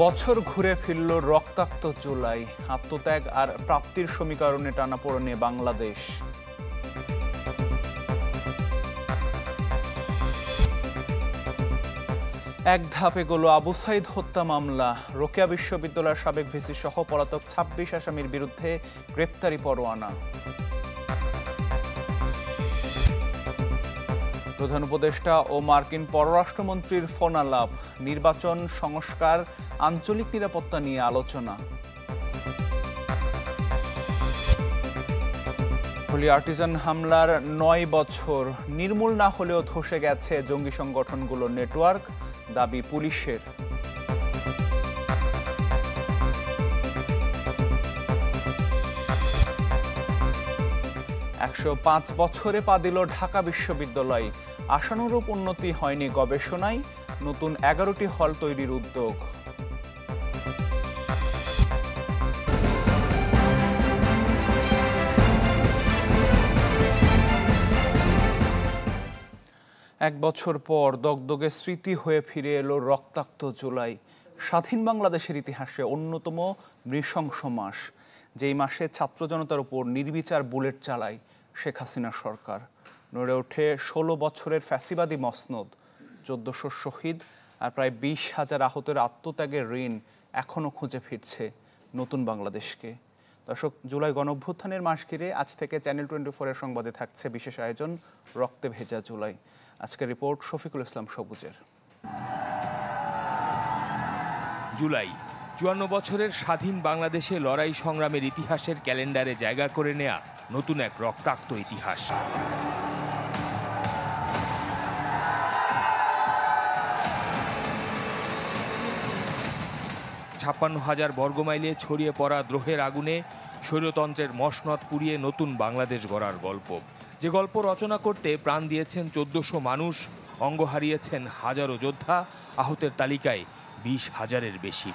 বছর ঘুরে ফিরল রক্তাক্ত জুলাই, আত্মত্যাগ আর প্রাপ্তির সমীকরণে টানাপোড়েনে বাংলাদেশ। এক ধাপে এগোলো আবু সাইদ হত্যা মামলা, রোকেয়া বিশ্ববিদ্যালয়ের সাবেক ভিসি সহ পলাতক ২৬ আসামির বিরুদ্ধে গ্রেপ্তারি পরোয়ানা। প্রধান উপদেষ্টা ও মার্কিন পররাষ্ট্রমন্ত্রীর ফোনালাপ, নির্বাচন সংস্কার, আঞ্চলিক নিরাপত্তা নিয়ে আলোচনা। হোলি আর্টিজান হামলার ৯ বছর, নির্মূল না হলেও ধসে গেছে জঙ্গি সংগঠনগুলোর নেটওয়ার্ক, দাবি পুলিশের। $১০৫ বছরে পা দিল ঢাকা বিশ্ববিদ্যালয়, আশানুরূপ উন্নতি হয়নি গবেষণায়, নতুন ১১টি হল তৈরির উদ্যোগ। এক বছর পর দগদগে স্মৃতি হয়ে ফিরে এলো রক্তাক্ত জুলাই, স্বাধীন বাংলাদেশের ইতিহাসে অন্যতম নৃশংস মাস, যেই মাসে ছাত্র জনতার উপর নির্বিচার বুলেট চালায় শেখ হাসিনা সরকার। নড়ে ওঠে ১৬ বছরের ফ্যাসিবাদী মসনদ, ১৪০০ শহীদ আর প্রায় ২০,০০০ আহতের আত্মত্যাগের ঋণ এখনও খুঁজে ফিরছে নতুন বাংলাদেশকে। দর্শক, জুলাই গণঅভ্যুত্থানের মাস ঘিরে আজ থেকে চ্যানেল 24-এর সংবাদে থাকছে বিশেষ আয়োজন রক্তে ভেজা জুলাই। আজকের রিপোর্ট শফিকুল ইসলাম সবুজের। জুলাই ৫৪ বছরের স্বাধীন বাংলাদেশে লড়াই সংগ্রামের ইতিহাসের ক্যালেন্ডারে জায়গা করে নেয়া নতুন এক রক্তাক্ত ইতিহাস। ৫৬,০০০ বর্গমাইলে ছড়িয়ে পড়া দ্রোহের আগুনে স্বৈরতন্ত্রের মসনদ পুড়িয়ে নতুন বাংলাদেশ গড়ার গল্প, যে গল্প রচনা করতে প্রাণ দিয়েছেন ১৪০০ মানুষ, অঙ্গ হারিয়েছেন হাজারো যোদ্ধা, আহতের তালিকায় ২০,০০০-এর বেশি।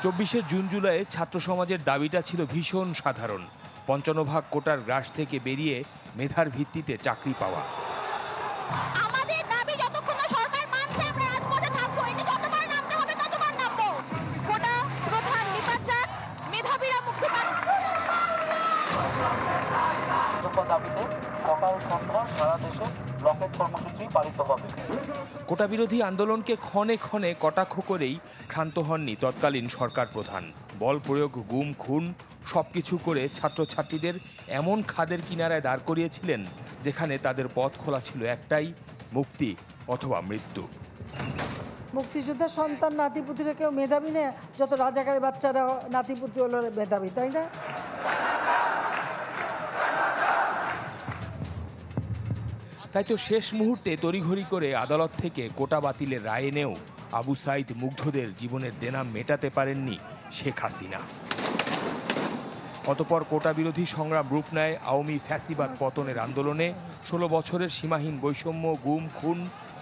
২৪শে জুন জুলাইয়ে ছাত্র সমাজের দাবিটা ছিল ভীষণ সাধারণ, ৫৫ কোটার গ্রাস থেকে বেরিয়ে মেধার ভিত্তিতে চাকরি পাওয়া। কোটা বিরোধী আন্দোলনকে ক্ষণে ক্ষণে কটাক্ষ করেই ক্ষান্ত হননি তৎকালীন সরকার প্রধান। বল প্রয়োগ, গুম, খুন সবকিছু করে ছাত্রছাত্রীদের এমন খাদের কিনারায় দাঁড় করিয়েছিলেন যেখানে তাদের পথ খোলা ছিল একটাই, মুক্তি অথবা মৃত্যু। মুক্তিযোদ্ধা সন্তান নাতিপুতিরা কেউ মেধাবী না, যত রাজাকারের বাচ্চারা নাতিপুতি হলো মেধাবী, তাই না? তাই তো শেষ মুহূর্তে তড়িঘড়ি করে আদালত থেকে কোটা বাতিলের রায় এনেও আবু সাইদ মুগ্ধদের জীবনের দেনা মেটাতে পারেননি শেখ হাসিনা। অতঃপর কোটা বিরোধী সংগ্রাম রূপ নেয় আওয়ামী ফ্যাসিবাদ পতনের আন্দোলনে। ১৬ বছরের সীমাহীন বৈষম্য, গুম, খুন,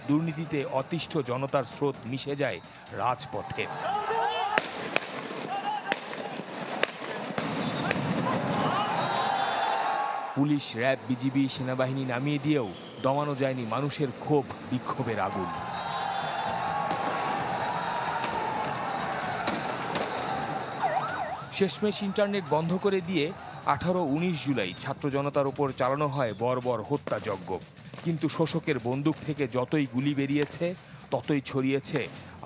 দুর্নীতিতে অতিষ্ঠ জনতার স্রোত মিশে যায় রাজপথে। পুলিশ, র্যাব, বিজিবি, সেনাবাহিনী নামিয়ে দিয়েও দমানো যায়নি মানুষের ক্ষোভ, বিক্ষোভের আগুন। শেষমেশ ইন্টারনেট বন্ধ করে দিয়ে ১৮-১৯ জুলাই ছাত্র জনতার ওপর চালানো হয় বর্বর হত্যাযজ্ঞ। কিন্তু শোষকের বন্দুক থেকে যতই গুলি বেরিয়েছে ততই ছড়িয়েছে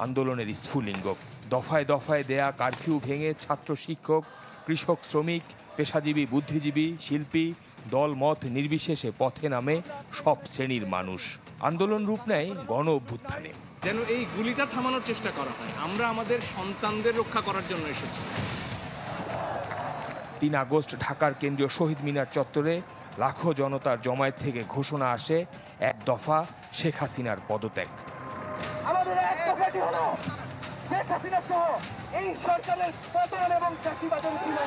আন্দোলনের স্ফুলিঙ্গ। দফায় দফায় দেয়া কারফিউ ভেঙে ছাত্র, শিক্ষক, কৃষক, শ্রমিক, পেশাজীবী, বুদ্ধিজীবী, শিল্পী, দল মত নির্বিশেষে পথে নামে সব শ্রেণীর মানুষ। আন্দোলন রূপ নেয় গণ অভ্যুত্থানে। যেন এই গুলিটা থামানোর চেষ্টা করা হয়, আমরা আমাদের সন্তানদের রক্ষা করার জন্য এসেছি। ৩ আগস্ট ঢাকার কেন্দ্রীয় শহীদ মিনার চত্বরে লাখো জনতার জমায়েত থেকে ঘোষণা আসে, এক দফা শেখ হাসিনার পদত্যাগ। আমাদের এক দফাটি হলো শেখ হাসিনা সহ এই সরকারের পতন এবং চাকরিবাদের ছিল।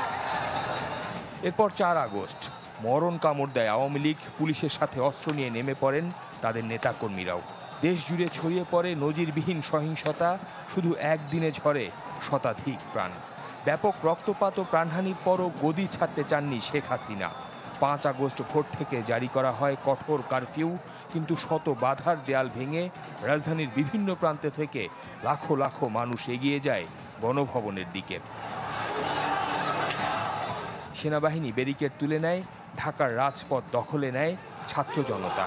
এরপর ৪ আগস্ট মরণ কামড় দেয় আওয়ামী লীগ। পুলিশের সাথে অস্ত্র নিয়ে নেমে পড়েন তাদের নেতাকর্মীরাও। দেশ জুড়ে ছড়িয়ে পড়ে নজিরবিহীন সহিংসতা, শুধু একদিনে ঝরে শতাধিক প্রাণ। ব্যাপক রক্তপাত ও প্রাণহানির পরও গদি ছাড়তে চাননি শেখ হাসিনা। ৫ আগস্ট ভোর থেকে জারি করা হয় কঠোর কারফিউ, কিন্তু শত বাধার দেয়াল ভেঙে রাজধানীর বিভিন্ন প্রান্তে থেকে লাখো লাখো মানুষ এগিয়ে যায় গণভবনের দিকে। সেনাবাহিনী ব্যারিকেড তুলে নেয়, ঢাকার রাজপথ দখলে নেয় ছাত্র জনতা।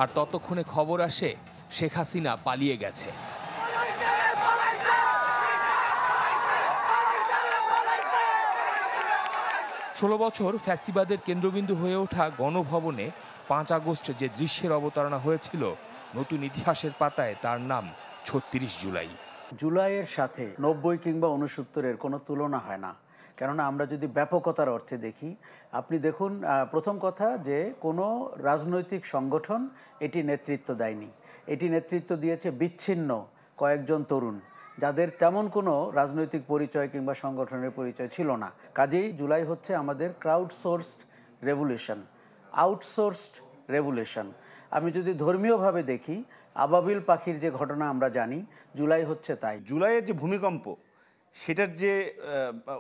আর ততক্ষণে খবর আসে শেখ হাসিনা পালিয়ে গেছে। 16 বছর ফ্যাসিবাদের কেন্দ্রবিন্দু হয়ে ওঠা গণভবনে 5 আগস্ট যে দৃশ্যের অবতারণা হয়েছিল, নতুন ইতিহাসের পাতায় তার নাম 36 জুলাই। জুলাইয়ের সাথে 90 কিংবা 69-এর কোনো তুলনা হয় না। কেননা আমরা যদি ব্যাপকতার অর্থে দেখি, আপনি দেখুন, প্রথম কথা যে কোনো রাজনৈতিক সংগঠন এটি নেতৃত্ব দেয়নি। এটি নেতৃত্ব দিয়েছে বিচ্ছিন্ন কয়েকজন তরুণ, যাদের তেমন কোনো রাজনৈতিক পরিচয় কিংবা সংগঠনের পরিচয় ছিল না। কাজেই জুলাই হচ্ছে আমাদের ক্রাউড সোর্সড রেভলিউশন, আউটসোর্সড রেভলিউশন। আমি যদি ধর্মীয়ভাবে দেখি, আবাবিল পাখির যে ঘটনা আমরা জানি, জুলাই হচ্ছে তাই। জুলাইয়ের যে ভূমিকম্প, সেটার যে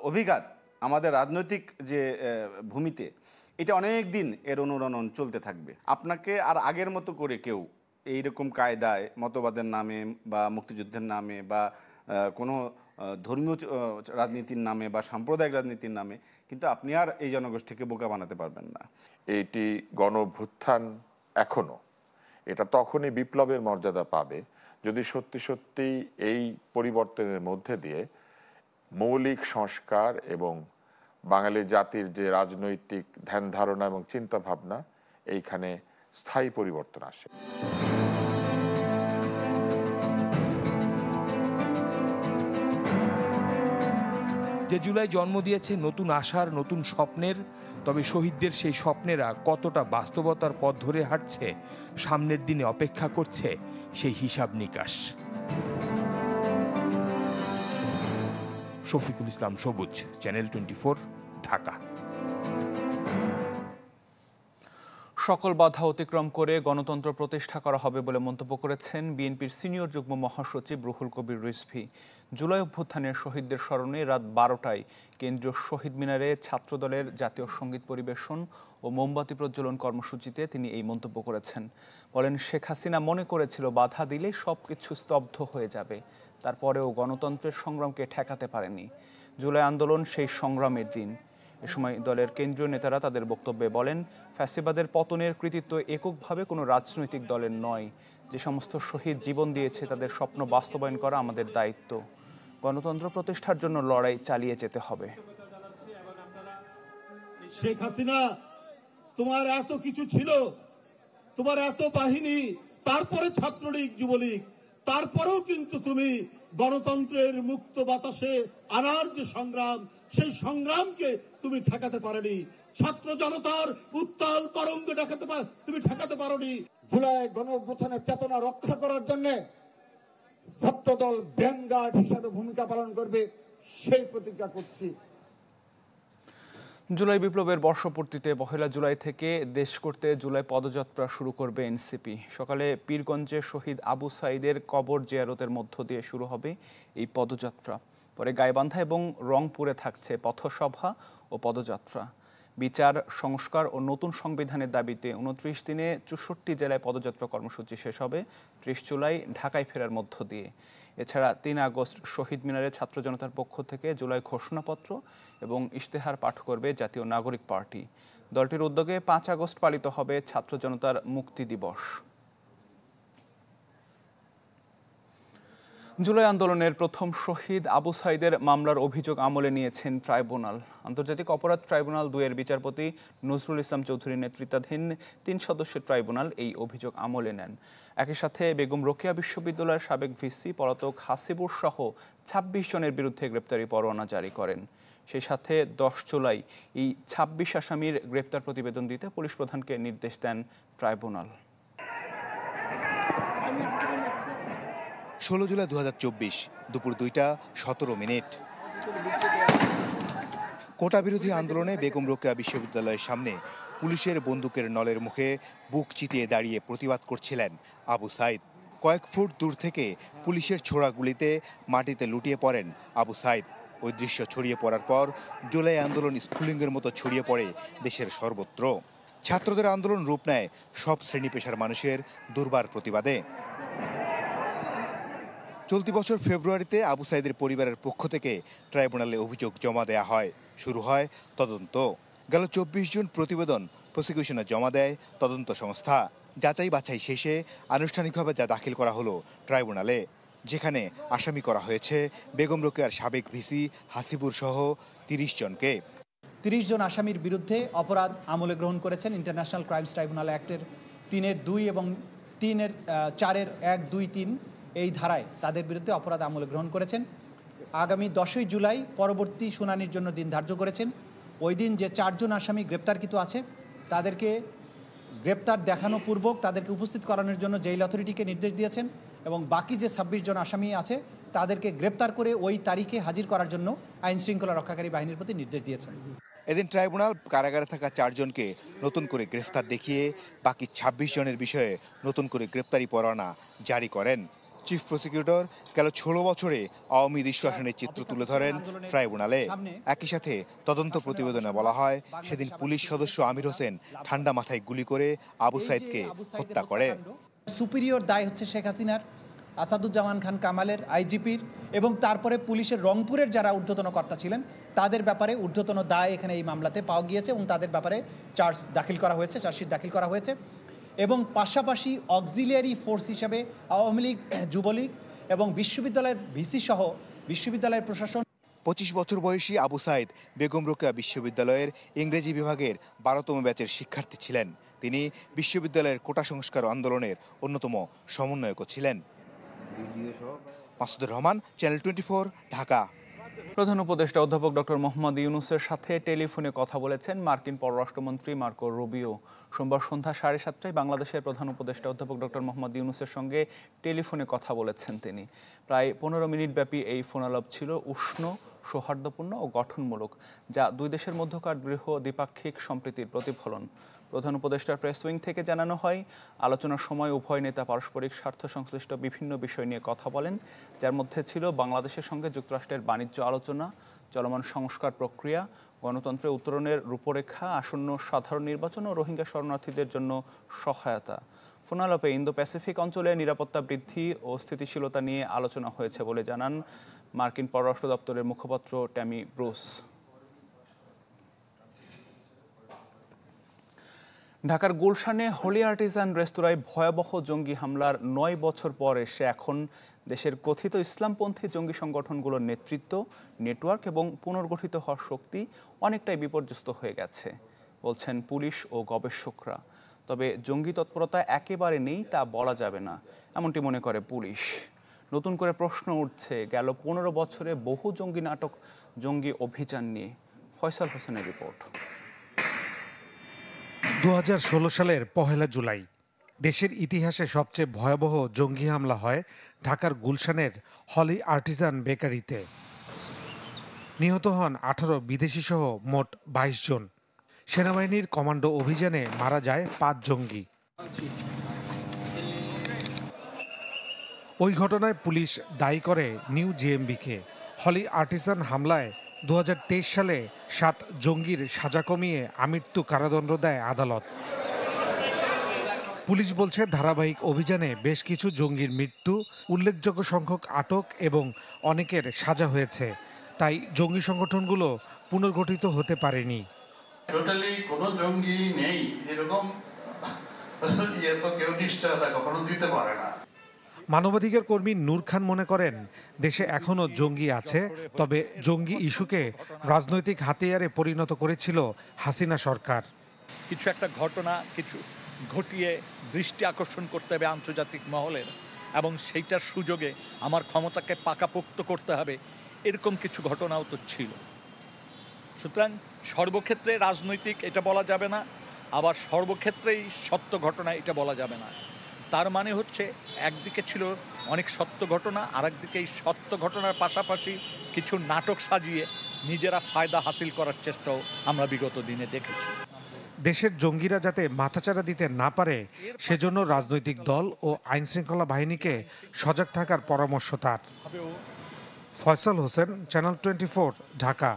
অভিঘাত আমাদের রাজনৈতিক যে ভূমিতে, এটা অনেক দিন এর অনুরণন চলতে থাকবে। আপনাকে আর আগের মতো করে কেউ এইরকম কায়দায় মতবাদের নামে বা মুক্তিযুদ্ধের নামে বা কোনো ধর্মীয় রাজনীতির নামে বা সাম্প্রদায়িক রাজনীতির নামে কিন্তু আপনি আর এই জনগোষ্ঠীকে বোকা বানাতে পারবেন না। এইটি গণঅভ্যুত্থান এখনো, এটা তখনই বিপ্লবের মর্যাদা পাবে যদি সত্যি সত্যি এই পরিবর্তনের মধ্যে দিয়ে মৌলিক সংস্কার এবং বাঙালি জাতির যে রাজনৈতিক ধ্যান ধারণা এবং চিন্তা ভাবনা, এইখানে স্থায়ী পরিবর্তন আসে। যে জুলাই জন্ম দিয়েছে নতুন আশার, নতুন স্বপ্নের, তবে শহীদদের সেই স্বপ্নেরা কতটা বাস্তবতার পথ ধরে হাঁটছে, সামনের দিনে অপেক্ষা করছে সেই হিসাব নিকাশ। শফিকুল ইসলাম সবুজ, চ্যানেল 24, ঢাকা। সকল বাধা অতিক্রম করে গণতন্ত্র প্রতিষ্ঠা করা হবে বলে মন্তব্য করেছেন বিএনপির সিনিয়র যুগ্ম মহাসচিব রুহুল কবির রিজভী। জুলাই অভ্যুত্থানের শহীদদের স্মরণে রাত 12টায় কেন্দ্রীয় শহীদ মিনারে ছাত্রদলের জাতীয় সঙ্গীত পরিবেশন ও মোমবাতি প্রজ্বলন কর্মসূচিতে তিনি এই মন্তব্য করেছেন। বলেন, শেখ হাসিনা মনে করেছিল বাধা দিলে সবকিছু স্তব্ধ হয়ে যাবে, তারপরেও গণতন্ত্রের সংগ্রামকে ঠেকাতে পারেনি। জুলাই আন্দোলন সেই সংগ্রামের দিন। এ সময় দলের কেন্দ্রীয় নেতারা তাদের বক্তব্যে বলেন, ফ্যাসিবাদের পতনের কৃতিত্ব এককভাবে কোনো রাজনৈতিক দলের নয়। যে সমস্ত শহীদ জীবন দিয়েছে তাদের স্বপ্ন বাস্তবায়ন করা আমাদের দায়িত্ব। গণতন্ত্র প্রতিষ্ঠার জন্য লড়াই চালিয়ে যেতে হবে। শেখ হাসিনা, তোমার এত কিছু ছিল, তোমার এত বাহিনী, তারপরে ছাত্রলীগ, যুবলীগ, তারপরেও কিন্তু তুমি গণতন্ত্রের মুক্ত বাতাসে আনার যে সংগ্রাম, সেই সংগ্রামকে তুমি ঠেকাতে পারোনি। ছাত্র জনতার উত্তাল তরঙ্গ তুমি ঠেকাতে পারোনি। জুলাই গণঅভ্যুত্থানের চেতনা রক্ষা করার জন্য ছাত্রদল ভ্যানগার্ড হিসাবে ভূমিকা পালন করবে, সেই প্রতিজ্ঞা করছি। জুলাই বিপ্লবের বর্ষপূর্তিতে 1 জুলাই থেকে দেশ করতে জুলাই পদযাত্রা শুরু করবে এনসিপি। সকালে পীরগঞ্জে শহীদ আবু সাঈদের কবর জিয়ারতের মধ্য দিয়ে শুরু হবে এই পদযাত্রা। পরে গাইবান্ধা এবং রংপুরে থাকছে পথসভা ও পদযাত্রা। বিচার, সংস্কার ও নতুন সংবিধানের দাবিতে 29 দিনে 64 জেলায় পদযাত্রা কর্মসূচি শেষ হবে 30 জুলাই ঢাকায় ফেরার মধ্য দিয়ে। এছাড়া 3 আগস্ট শহীদ মিনারে ছাত্র জনতার পক্ষ থেকে জুলাই ঘোষণাপত্র এবং ইশতেহার পাঠ করবে জাতীয় নাগরিক পার্টি। দলটির উদ্যোগে 5 আগস্ট পালিত হবে ছাত্র জনতার মুক্তি দিবস। জুলাই আন্দোলনের প্রথম শহীদ আবু সাঈদের মামলার অভিযোগ আমলে নিয়েছেন ট্রাইব্যুনাল। আন্তর্জাতিক অপরাধ ট্রাইব্যুনাল 2-এর বিচারপতি নজরুল ইসলাম চৌধুরীর নেতৃত্বাধীন 3 সদস্যের ট্রাইব্যুনাল এই অভিযোগ আমলে নেন। একই সাথে বেগম রোকেয়া বিশ্ববিদ্যালয়ের সাবেক ভিসি পলাতক হাসিবুর সহ 26 জনের বিরুদ্ধে গ্রেপ্তারি পরোয়ানা জারি করেন। সেই সাথে 10 জুলাই এই 26 আসামির গ্রেপ্তার প্রতিবেদন দিতে পুলিশ প্রধানকে নির্দেশ দেন ট্রাইব্যুনাল। 16 জুলাই 2024 দুপুর 2টা 17 মিনিট। কোটা বিরোধী আন্দোলনে বেগম রোকেয়া বিশ্ববিদ্যালয়ের সামনে পুলিশের বন্দুকের নলের মুখে বুক চিতিয়ে দাঁড়িয়ে প্রতিবাদ করছিলেন আবু সাঈদ। কয়েক ফুট দূর থেকে পুলিশের ছোড়া গুলিতে মাটিতে লুটিয়ে পড়েন আবু সাঈদ। ওই দৃশ্য ছড়িয়ে পড়ার পর জুলাই আন্দোলন স্ফুলিঙ্গের মতো ছড়িয়ে পড়ে দেশের সর্বত্র। ছাত্রদের আন্দোলন রূপ নেয় সব শ্রেণী পেশার মানুষের দুর্বার প্রতিবাদে। চলতি বছর ফেব্রুয়ারিতে আবু সাইদের পরিবারের পক্ষ থেকে ট্রাইব্যুনালে অভিযোগ জমা দেয়া হয়। শুরু হয় তদন্ত। গেল 24 জুন প্রতিবেদন প্রসিকিউশনে জমা দেয় তদন্ত সংস্থা। যাচাই বাছাই শেষে আনুষ্ঠানিকভাবে যা দাখিল করা হলো ট্রাইব্যুনালে, যেখানে আসামি করা হয়েছে বেগম রোকেয়ার সাবেক ভিসি হাসিবুর সহ 30 জনকে। 30 জন আসামির বিরুদ্ধে অপরাধ আমলে গ্রহণ করেছেন ইন্টারন্যাশনাল ক্রাইমস ট্রাইব্যুনাল অ্যাক্টের 3-2 এবং 4-1-2-3 এই ধারায় তাদের বিরুদ্ধে অপরাধ আমলে গ্রহণ করেছেন। আগামী 10ই জুলাই পরবর্তী শুনানির জন্য দিন ধার্য করেছেন। ওই দিন যে 4 জন আসামি গ্রেপ্তারকৃত আছে তাদেরকে গ্রেপ্তার দেখানো পূর্বক তাদেরকে উপস্থিত করানোর জন্য জেল অথরিটিকে নির্দেশ দিয়েছেন এবং বাকি যে 26 জন আসামি আছে তাদেরকে গ্রেপ্তার করে ওই তারিখে হাজির করার জন্য আইন শৃঙ্খলা রক্ষাকারী বাহিনীর প্রতি নির্দেশ দিয়েছেন। এদিন ট্রাইব্যুনাল কারাগারে থাকা 4 জনকে নতুন করে গ্রেফতার দেখিয়ে বাকি 26 জনের বিষয়ে নতুন করে গ্রেপ্তারি পরোয়ানা জারি করেন। চিফ প্রসিকিউটর গেল 16 বছরে আওয়ামী দুঃশাসনের চিত্র তুলে ধরেন ট্রাইব্যুনালে। একই সাথে তদন্ত প্রতিবেদনে বলা হয়, সেদিন পুলিশ সদস্য আমির হোসেন ঠান্ডা মাথায় গুলি করে আবু সাইদকে হত্যা করে। সুপিরিয়র দায় হচ্ছে শেখ হাসিনার, আসাদুজ্জামান খান কামালের, আইজিপির এবং তারপরে পুলিশের রংপুরের যারা ঊর্ধ্বতন কর্তা ছিলেন তাদের ব্যাপারে ঊর্ধ্বতন দায় এখানে এই মামলাতে পাওয়া গিয়েছে এবং তাদের ব্যাপারে চার্জশিট দাখিল করা হয়েছে এবং পাশাপাশি অক্সিলিয়ারি ফোর্স হিসাবে আওয়ামী লীগ, যুবলীগ এবং বিশ্ববিদ্যালয়ের ভিসি সহ বিশ্ববিদ্যালয়ের প্রশাসন। 25 বছর বয়সী আবু সাইদ বেগম রোকেয়া বিশ্ববিদ্যালয়ের ইংরেজি বিভাগের 12তম ব্যাচের শিক্ষার্থী ছিলেন। তিনি বিশ্ববিদ্যালয়ের কোটা সংস্কার আন্দোলনের অন্যতম সমন্বয়কও ছিলেন। মাসুদুর রহমান, চ্যানেল 24, ঢাকা। প্রধান উপদেষ্টা অধ্যাপক ডক্টর মোহাম্মদ ইউনূসের সাথে টেলিফোনে কথা বলেছেন মার্কিন পররাষ্ট্রমন্ত্রী মার্কো রুবিও। সোমবার সন্ধ্যা 7:30টায় বাংলাদেশের প্রধান উপদেষ্টা অধ্যাপক ডক্টর মোহাম্মদ ইউনূসের সঙ্গে টেলিফোনে কথা বলেছেন তিনি। প্রায় 15 মিনিট ব্যাপী এই ফোনালাপ ছিল উষ্ণ, সৌহার্দ্যপূর্ণ ও গঠনমূলক, যা দুই দেশের মধ্যকার দৃঢ় দ্বিপাক্ষিক সম্প্রীতির প্রতিফলন। প্রধান উপদেষ্টার প্রেস উইং থেকে জানানো হয়, আলোচনার সময় উভয় নেতা পারস্পরিক স্বার্থ সংশ্লিষ্ট বিভিন্ন বিষয় নিয়ে কথা বলেন, যার মধ্যে ছিল বাংলাদেশের সঙ্গে যুক্তরাষ্ট্রের বাণিজ্য আলোচনা, চলমান সংস্কার প্রক্রিয়া, গণতন্ত্রে উত্তরণের রূপরেখা, আসন্ন সাধারণ নির্বাচন ও রোহিঙ্গা শরণার্থীদের জন্য সহায়তা। ফোনালাপে ইন্দো প্যাসিফিক অঞ্চলে নিরাপত্তা বৃদ্ধি ও স্থিতিশীলতা নিয়ে আলোচনা হয়েছে বলে জানান মার্কিন পররাষ্ট্র দপ্তরের মুখপাত্র ট্যামি ব্রুস। ঢাকার গুলশানে হোলি আর্টিজান রেস্তোরাঁয় ভয়াবহ জঙ্গি হামলার 9 বছর পর এসে এখন দেশের কথিত ইসলামপন্থী জঙ্গি সংগঠনগুলোর নেতৃত্ব, নেটওয়ার্ক এবং পুনর্গঠিত হওয়ার শক্তি অনেকটাই বিপর্যস্ত হয়ে গেছে বলছেন পুলিশ ও গবেষকরা। তবে জঙ্গি তৎপরতা একেবারে নেই তা বলা যাবে না, এমনটি মনে করে পুলিশ। নতুন করে প্রশ্ন উঠছে গেল 15 বছরে বহু জঙ্গি নাটক, জঙ্গি অভিযান নিয়ে। ফয়সাল হোসেনের রিপোর্ট। 2016 সালের 1 জুলাই দেশের ইতিহাসে সবচেয়ে ভয়াবহ জঙ্গি হামলা হয় ঢাকার গুলশানের হলি আর্টিজান বেকারিতে। নিহত হন 18 বিদেশি সহ মোট 22 জন। সেনাবাহিনীর কমান্ডো অভিযানে মারা যায় 5 জঙ্গি। ওই ঘটনায় পুলিশ দায়ী করে নিউ জেএমবিকে। হলি আর্টিজান হামলায় 2023 সালে 7 জঙ্গির সাজা কমিয়ে আমৃত্যু কারাদণ্ড দেয় আদালত। পুলিশ বলছে, ধারাবাহিক অভিযানে বেশ কিছু জঙ্গির মৃত্যু, উল্লেখযোগ্য সংখ্যক আটক এবং অনেকের সাজা হয়েছে, তাই জঙ্গি সংগঠনগুলো পুনর্গঠিত হতে পারেনি। টোটালি কোনো জঙ্গি নেই এরকম কেউ নিশ্চয়তা কখনো দিতে পারে না। মানবাধিকার কর্মী নূর খান মনে করেন, দেশে এখনো জঙ্গি আছে, তবে জঙ্গি ইস্যুকে রাজনৈতিক হাতিয়ারে পরিণত করেছিল হাসিনা সরকার। কিছু একটা ঘটনা কিছু ঘটিয়ে দৃষ্টি আকর্ষণ করতে হবে আন্তর্জাতিক মহলের, এবং সেইটার সুযোগে আমার ক্ষমতাকে পাকাপোক্ত করতে হবে, এরকম কিছু ঘটনাও তো ছিল। সুতরাং সর্বক্ষেত্রে রাজনৈতিক এটা বলা যাবে না, আবার সর্বক্ষেত্রেই সত্য ঘটনা এটা বলা যাবে না। তার মানে হচ্ছে একদিকে ছিল অনেক সত্য ঘটনা, আর একদিকে এই সত্য ঘটনার পাশাপাশি কিছু নাটক সাজিয়ে নিজেরা ফায়দা হাসিল করার চেষ্টাও আমরা বিগত দিনে দেখেছি। দেশের জঙ্গিরা যাতে মাথাচাড়া দিতে না পারে সেজন্য রাজনৈতিক দল ও আইনশৃঙ্খলা বাহিনীকে সজাগ থাকার পরামর্শ তার। ফয়সাল হোসেন, চ্যানেল 24, ঢাকা।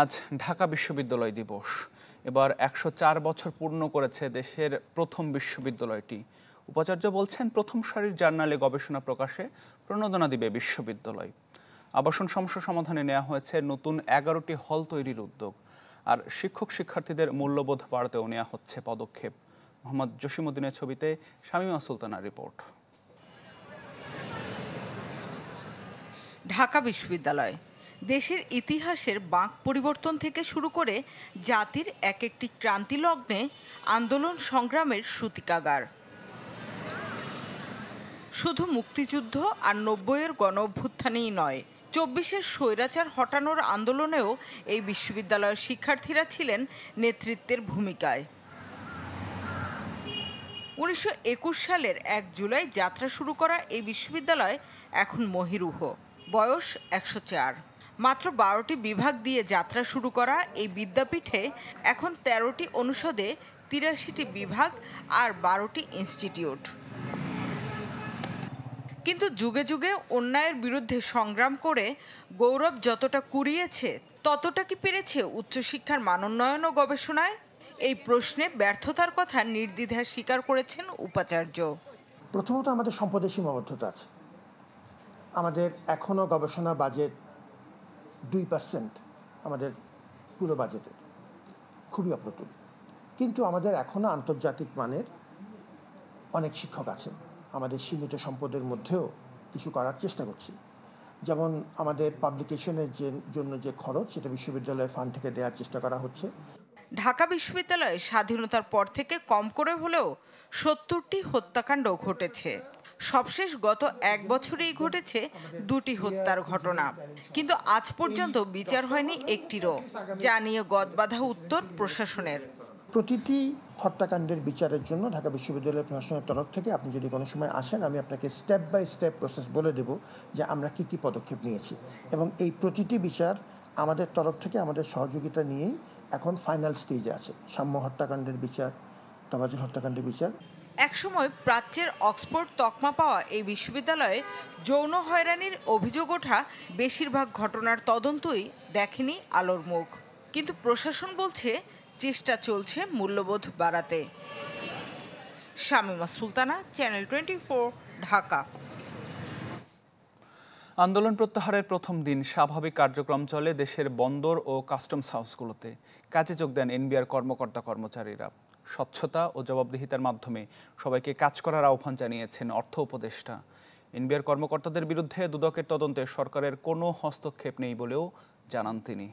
আজ ঢাকা বিশ্ববিদ্যালয় দিবস। এবার 104 বছর পূর্ণ করেছে দেশের প্রথম বিশ্ববিদ্যালয়টি। উপাচার্য বলছেন, প্রথম সারির জার্নালে গবেষণা প্রকাশে প্রণোদনা দিবে বিশ্ববিদ্যালয়। আবাসন সমস্যা সমাধানে নেওয়া হয়েছে নতুন 11টি হল তৈরির উদ্যোগ। আর শিক্ষক শিক্ষার্থীদের মূল্যবোধ বাড়াতেও নেওয়া হচ্ছে পদক্ষেপ। মোহাম্মদ জসিমউদ্দিনের ছবিতে শামীমা সুলতানার রিপোর্ট। ঢাকা বিশ্ববিদ্যালয় দেশের ইতিহাসের বাঁক পরিবর্তন থেকে শুরু করে জাতির এক একটি ক্রান্তি লগ্নে আন্দোলন সংগ্রামের সূতিকাগার। শুধু মুক্তিযুদ্ধ আর 90-এর গণ অভ্যুত্থানেই নয়, 24-এর স্বৈরাচার হটানোর আন্দোলনেও এই বিশ্ববিদ্যালয়ের শিক্ষার্থীরা ছিলেন নেতৃত্বের ভূমিকায়। 1921 সালের 1 জুলাই যাত্রা শুরু করা এই বিশ্ববিদ্যালয় এখন মহিরুহ, বয়স 104। মাত্র 12টি বিভাগ দিয়ে যাত্রা শুরু করা এই বিদ্যাপীঠে এখন 13টি অনুষদে 83টি বিভাগ আর 12টি ইনস্টিটিউট। কিন্তু যুগে যুগে অন্যায়ের বিরুদ্ধে সংগ্রাম করে গৌরব যতটা কুড়িয়েছে, ততটা কি পেরেছে উচ্চশিক্ষার মানোন্নয়ন ও গবেষণায়? এই প্রশ্নে ব্যর্থতার কথা নির্দ্বিধায় স্বীকার করেছেন উপাচার্য। প্রথমত, আমাদের সম্পদের সীমাবদ্ধতা আছে। আমাদের এখনও গবেষণা বাজেট 2% আমাদের পুরো বাজেটের, খুবই অপ্রতুল। কিন্তু আমাদের এখনও আন্তর্জাতিক মানের অনেক শিক্ষক আছেন। আমাদের সীমিত সম্পদের মধ্যেও কিছু করার চেষ্টা করছি। যেমন আমাদের পাবলিকেশনের জন্য যে খরচ, সেটা বিশ্ববিদ্যালয়ের ফান্ড থেকে দেওয়ার চেষ্টা করা হচ্ছে। ঢাকা বিশ্ববিদ্যালয়ে স্বাধীনতার পর থেকে কম করে হলেও 70টি হত্যাকাণ্ড ঘটেছে। সবশেষ গত 1 বছরেই ঘটেছে 2টি হত্যার ঘটনা, কিন্তু আজ পর্যন্ত বিচার হয়নি একটিরও, যা নিয়ে গদবাঁধা উত্তর প্রশাসনের। প্রতিটি হত্যাকাণ্ডের বিচারের জন্য ঢাকা বিশ্ববিদ্যালয় প্রশাসনের তরফ থেকে আপনি যদি কোনো সময় আসেন, আমি আপনাকে স্টেপ বাই স্টেপ প্রসেস বলে দেব যে আমরা কি কি পদক্ষেপ নিয়েছি, এবং এই প্রতিটি বিচার আমাদের তরফ থেকে আমাদের সহযোগিতা নিয়েই এখন ফাইনাল স্টেজে আছে। সাম্য হত্যাকাণ্ডের বিচার, তবাজুল হত্যাকাণ্ডের বিচার। একসময় প্রাচ্যের অক্সফোর্ড তকমা পাওয়া এই বিশ্ববিদ্যালয়ে যৌন হয়রানির অভিযোগ ওঠা বেশিরভাগ ঘটনার তদন্তই দেখেনি আলোর মুখ। কিন্তু প্রশাসন বলছে চেষ্টা চলছে মূল্যবোধ বাড়াতে। শামীমা সুলতানা, চ্যানেল 24, ঢাকা। আন্দোলন প্রত্যাহারের প্রথম দিন স্বাভাবিক কার্যক্রম চলে দেশের বন্দর ও কাস্টমস হাউসগুলোতে। কাজে যোগ দেন এনবিআর কর্মকর্তা কর্মচারীরা। স্বচ্ছতা ও জবাবদিহিতার মাধ্যমে সবাইকে কাজ করার আহ্বান জানিয়েছেন অর্থ উপদেষ্টা। এনবিআর কর্মকর্তাদের বিরুদ্ধে দুদকের তদন্তে সরকারের কোনো হস্তক্ষেপ নেই বলেও জানান তিনি।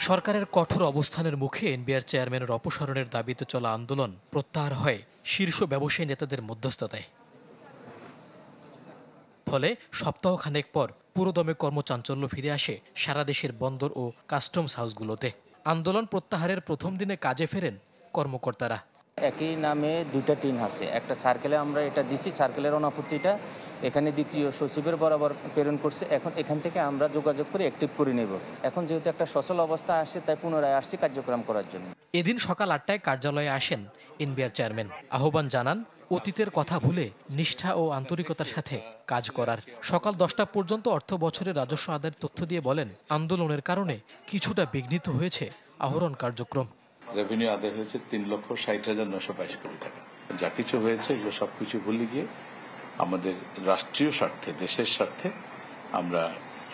সরকারের কঠোর অবস্থানের মুখে এনবিআর চেয়ারম্যানের অপসারণের দাবিতে চলা আন্দোলন প্রত্যাহার হয় শীর্ষ ব্যবসায়ী নেতাদের মধ্যস্থতায়। ফলে সপ্তাহখানেক পর পুরোদমে কর্মচাঞ্চল্য ফিরে আসে সারা দেশের বন্দর ও কাস্টমস হাউসগুলোতে। আন্দোলন প্রত্যাহারের প্রথম দিনে কাজে ফেরেন কর্মকর্তারা। একই নামে 2টা টিম আছে, একটা সার্কেলে আমরা এটা দিছি, সার্কেলের অনাপত্তিটা এখানে দ্বিতীয় সচিবের বরাবর প্রেরণ করছে। এখন এখান থেকে আমরা যোগাযোগ করে অ্যাক্টিভ করে নেব। এখন যেহেতু একটা সচল অবস্থা আসছে, তাই পুনরায় আসছি কার্যক্রম করার জন্য। এদিন সকাল 8টায় কার্যালয়ে আসেন এনবিআর চেয়ারম্যান। আহ্বান জানান অতীতের কথা ভুলে নিষ্ঠা ও আন্তরিকতার সাথে কাজ করার। সকাল 10টা পর্যন্ত অর্থ বছরের রাজস্ব আদায়ের তথ্য দিয়ে বলেন, আন্দোলনের কারণে কিছুটা বিঘ্নিত হয়েছে আহরণ কার্যক্রম। রেভিনিউ আদায় হয়েছে 3,60,922 কোটি টাকা। যা কিছু হয়েছে এগুলো সবকিছু ভুলে গিয়ে আমাদের রাষ্ট্রীয় স্বার্থে, দেশের স্বার্থে আমরা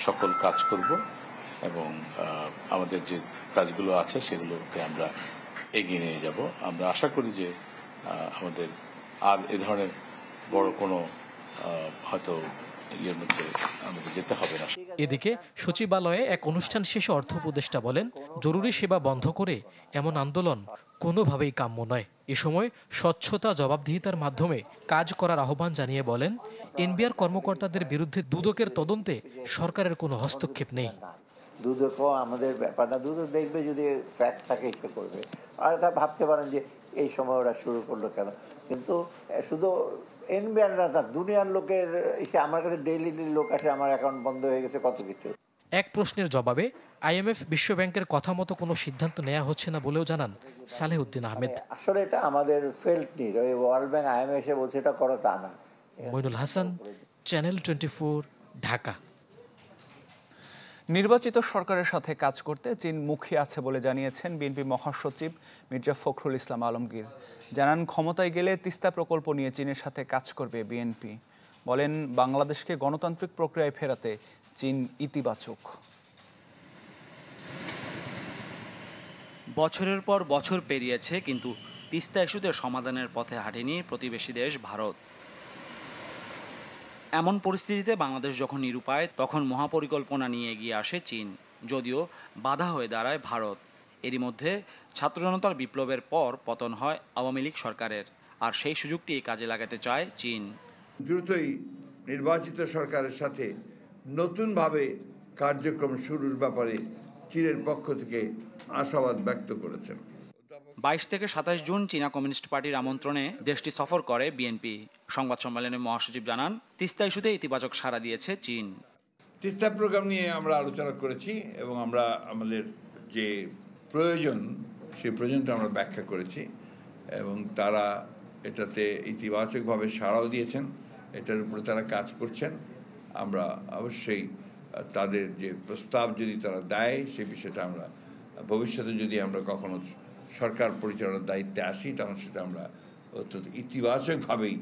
সকল কাজ করব এবং আমাদের যে কাজগুলো আছে সেগুলোকে আমরা এগিয়ে নিয়ে যাব। আমরা আশা করি যে আমাদের আর এ ধরনের বড় কোনো হয়তো ইয়ের মধ্যে আমাদের যেতে হবে না। এদিকে সচিবালয়ে এক অনুষ্ঠান শেষে অর্থ উপদেষ্টা বলেন, জরুরি সেবা বন্ধ করে এমন আন্দোলন কোনোভাবেই কাম্য নয়। এ সময় স্বচ্ছতা জবাবদিহিতার মাধ্যমে কাজ করার আহ্বান জানিয়ে বলেন, এনবিআর কর্মকর্তাদের বিরুদ্ধে দুদকের তদন্তে সরকারের কোনো হস্তক্ষেপ নেই। দুদকও আমাদের ব্যাপারটা দুদক দেখবে, যদি ফ্যাক্ট থাকে সে করবে। আর তা ভাবতে পারেন যে এই সময় ওরা শুরু করলো কেন, কিন্তু শুধু এনবিআর না, দুনিয়ার লোকের এসে আমার কাছে ডেইলি লোক আসে, আমার অ্যাকাউন্ট বন্ধ হয়ে গেছে, কত কিছু। এক প্রশ্নের জবাবে আইএমএফ, বিশ্বব্যাংকের কথা মতো কোনো সিদ্ধান্ত নেওয়া হচ্ছে না বলেও জানান সালেহউদ্দিন আহমেদ। আসলে এটা আমাদের ফেল্ট নিড, ওই ওয়ার্ল্ড ব্যাংক আইএমএফ এসে বলছে এটা করো, তা না। মইনুল হাসান, চ্যানেল 24, ঢাকা। নির্বাচিত সরকারের সাথে কাজ করতে চীন মুখী আছে বলে জানিয়েছেন বিএনপি মহাসচিব মির্জা ফখরুল ইসলাম আলমগীর। জানান, ক্ষমতায় গেলে তিস্তা প্রকল্প নিয়ে চীনের সাথে কাজ করবে বিএনপি। বলেন, বাংলাদেশকে গণতান্ত্রিক প্রক্রিয়ায় ফেরাতে চীন ইতিবাচক। বছরের পর বছর পেরিয়েছে, কিন্তু তিস্তা ইস্যুতে সমাধানের পথে হাঁটেনি প্রতিবেশী দেশ ভারত। এমন পরিস্থিতিতে বাংলাদেশ যখন নিরুপায়, তখন মহাপরিকল্পনা নিয়ে এগিয়ে আসে চীন, যদিও বাধা হয়ে দাঁড়ায় ভারত। এরই মধ্যে ছাত্র জনতার বিপ্লবের পর পতন হয় আওয়ামী লীগ সরকারের, আর সেই সুযোগটি কাজে লাগাতে চায় চীন। দ্রুতই নির্বাচিত সরকারের সাথে নতুনভাবে কার্যক্রম শুরুর ব্যাপারে চীনের পক্ষ থেকে আশাবাদ ব্যক্ত করেছেন। 22 থেকে 27 জুন চীনা কমিউনিস্ট পার্টির আমন্ত্রণে দেশটি সফর করে বিএনপি। সংবাদ সম্মেলনে মহাসচিব জানান, তিস্তা ইস্যুতে ইতিবাচক সাড়া দিয়েছে চীন। তিস্তা প্রোগ্রাম নিয়ে আমরা আলোচনা করেছি এবং আমরা আমাদের যে প্রয়োজন সেই প্রয়োজনটা আমরা ব্যাখ্যা করেছি এবং তারা এটাতে ইতিবাচকভাবে সাড়াও দিয়েছেন। এটার উপরে তারা কাজ করছেন। আমরা অবশ্যই তাদের যে প্রস্তাব যদি তারা দেয় সেই বিষয়টা আমরা ভবিষ্যতে যদি আমরা কখনো সরকার পরিচালনার দায়িত্বে আসি তখন সেটা আমরা অত্যন্ত ইতিবাচকভাবেই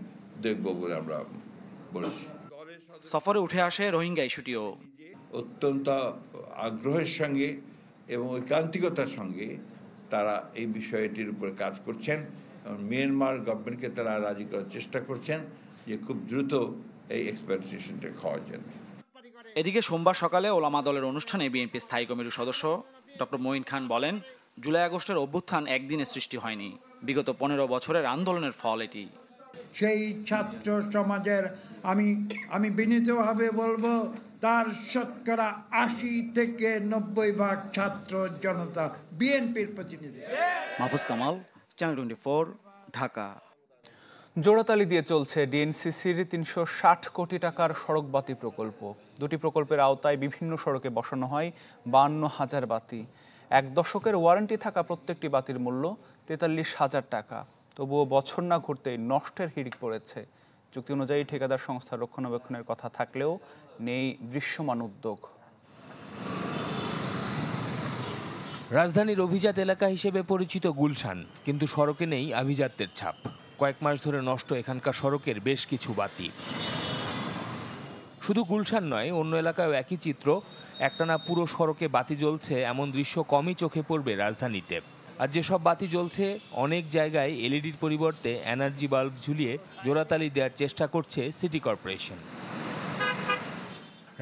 দেখব বলে আমরা বলেছি। সফরে উঠে আসে রোহিঙ্গা ইস্যুটিও। অত্যন্ত আগ্রহের সঙ্গে এবং ঐকান্তিকতার সঙ্গে তারা এই বিষয়টির উপরে কাজ করছেন এবং মিয়ানমার গভর্নমেন্টকে তারা রাজি করার চেষ্টা করছেন যে খুব দ্রুত এই এক্সপেডিশনটা খাওয়ার জন্য। এদিকে সোমবার সকালে ওলামা দলের অনুষ্ঠানে বিএনপি স্থায়ী কমিটির সদস্য ডক্টর মঈন খান বলেন, জুলাই আগস্টের অভ্যুত্থান একদিনে সৃষ্টি হয়নি, বিগত 15 বছরের আন্দোলনের ফল এটি। সেই ছাত্র সমাজের আমি বিনীতভাবে বলবো, তার শতকরা 80 থেকে 90% ছাত্র জনতা বিএনপির প্রতিনিধি। মাহফুজ কামাল, চ্যানেল 24, ঢাকা। জোড়াতালি দিয়ে চলছে ডিএনসিসির 360 কোটি টাকার সড়ক বাতি প্রকল্প। দুটি প্রকল্পের আওতায় বিভিন্ন সড়কে বসানো হয় 52,000 বাতি। 1 দশকের ওয়ারেন্টি থাকা প্রত্যেকটি বাতির মূল্য 43,000 টাকা। তবুও বছর না ঘুরতেই নষ্টের হিড়িক পড়েছে। চুক্তি অনুযায়ী ঠিকাদার সংস্থার রক্ষণাবেক্ষণের কথা থাকলেও নেই দৃশ্যমান উদ্যোগ। রাজধানীর অভিজাত এলাকা হিসেবে পরিচিত গুলশান, কিন্তু সড়কে নেই আভিজাত্যের ছাপ। কয়েক মাস ধরে নষ্ট এখানকার সড়কের বেশ কিছু বাতি। শুধু গুলশান নয়, অন্য এলাকায়ও একই চিত্র। একটানা পুরো সড়কে বাতি জ্বলছে এমন দৃশ্য কমই চোখে পড়বে রাজধানীতে। আর যেসব বাতি জ্বলছে, অনেক জায়গায় এলইডির পরিবর্তে এনার্জি বাল্ব ঝুলিয়ে জোড়াতালি দেওয়ার চেষ্টা করছে সিটি কর্পোরেশন।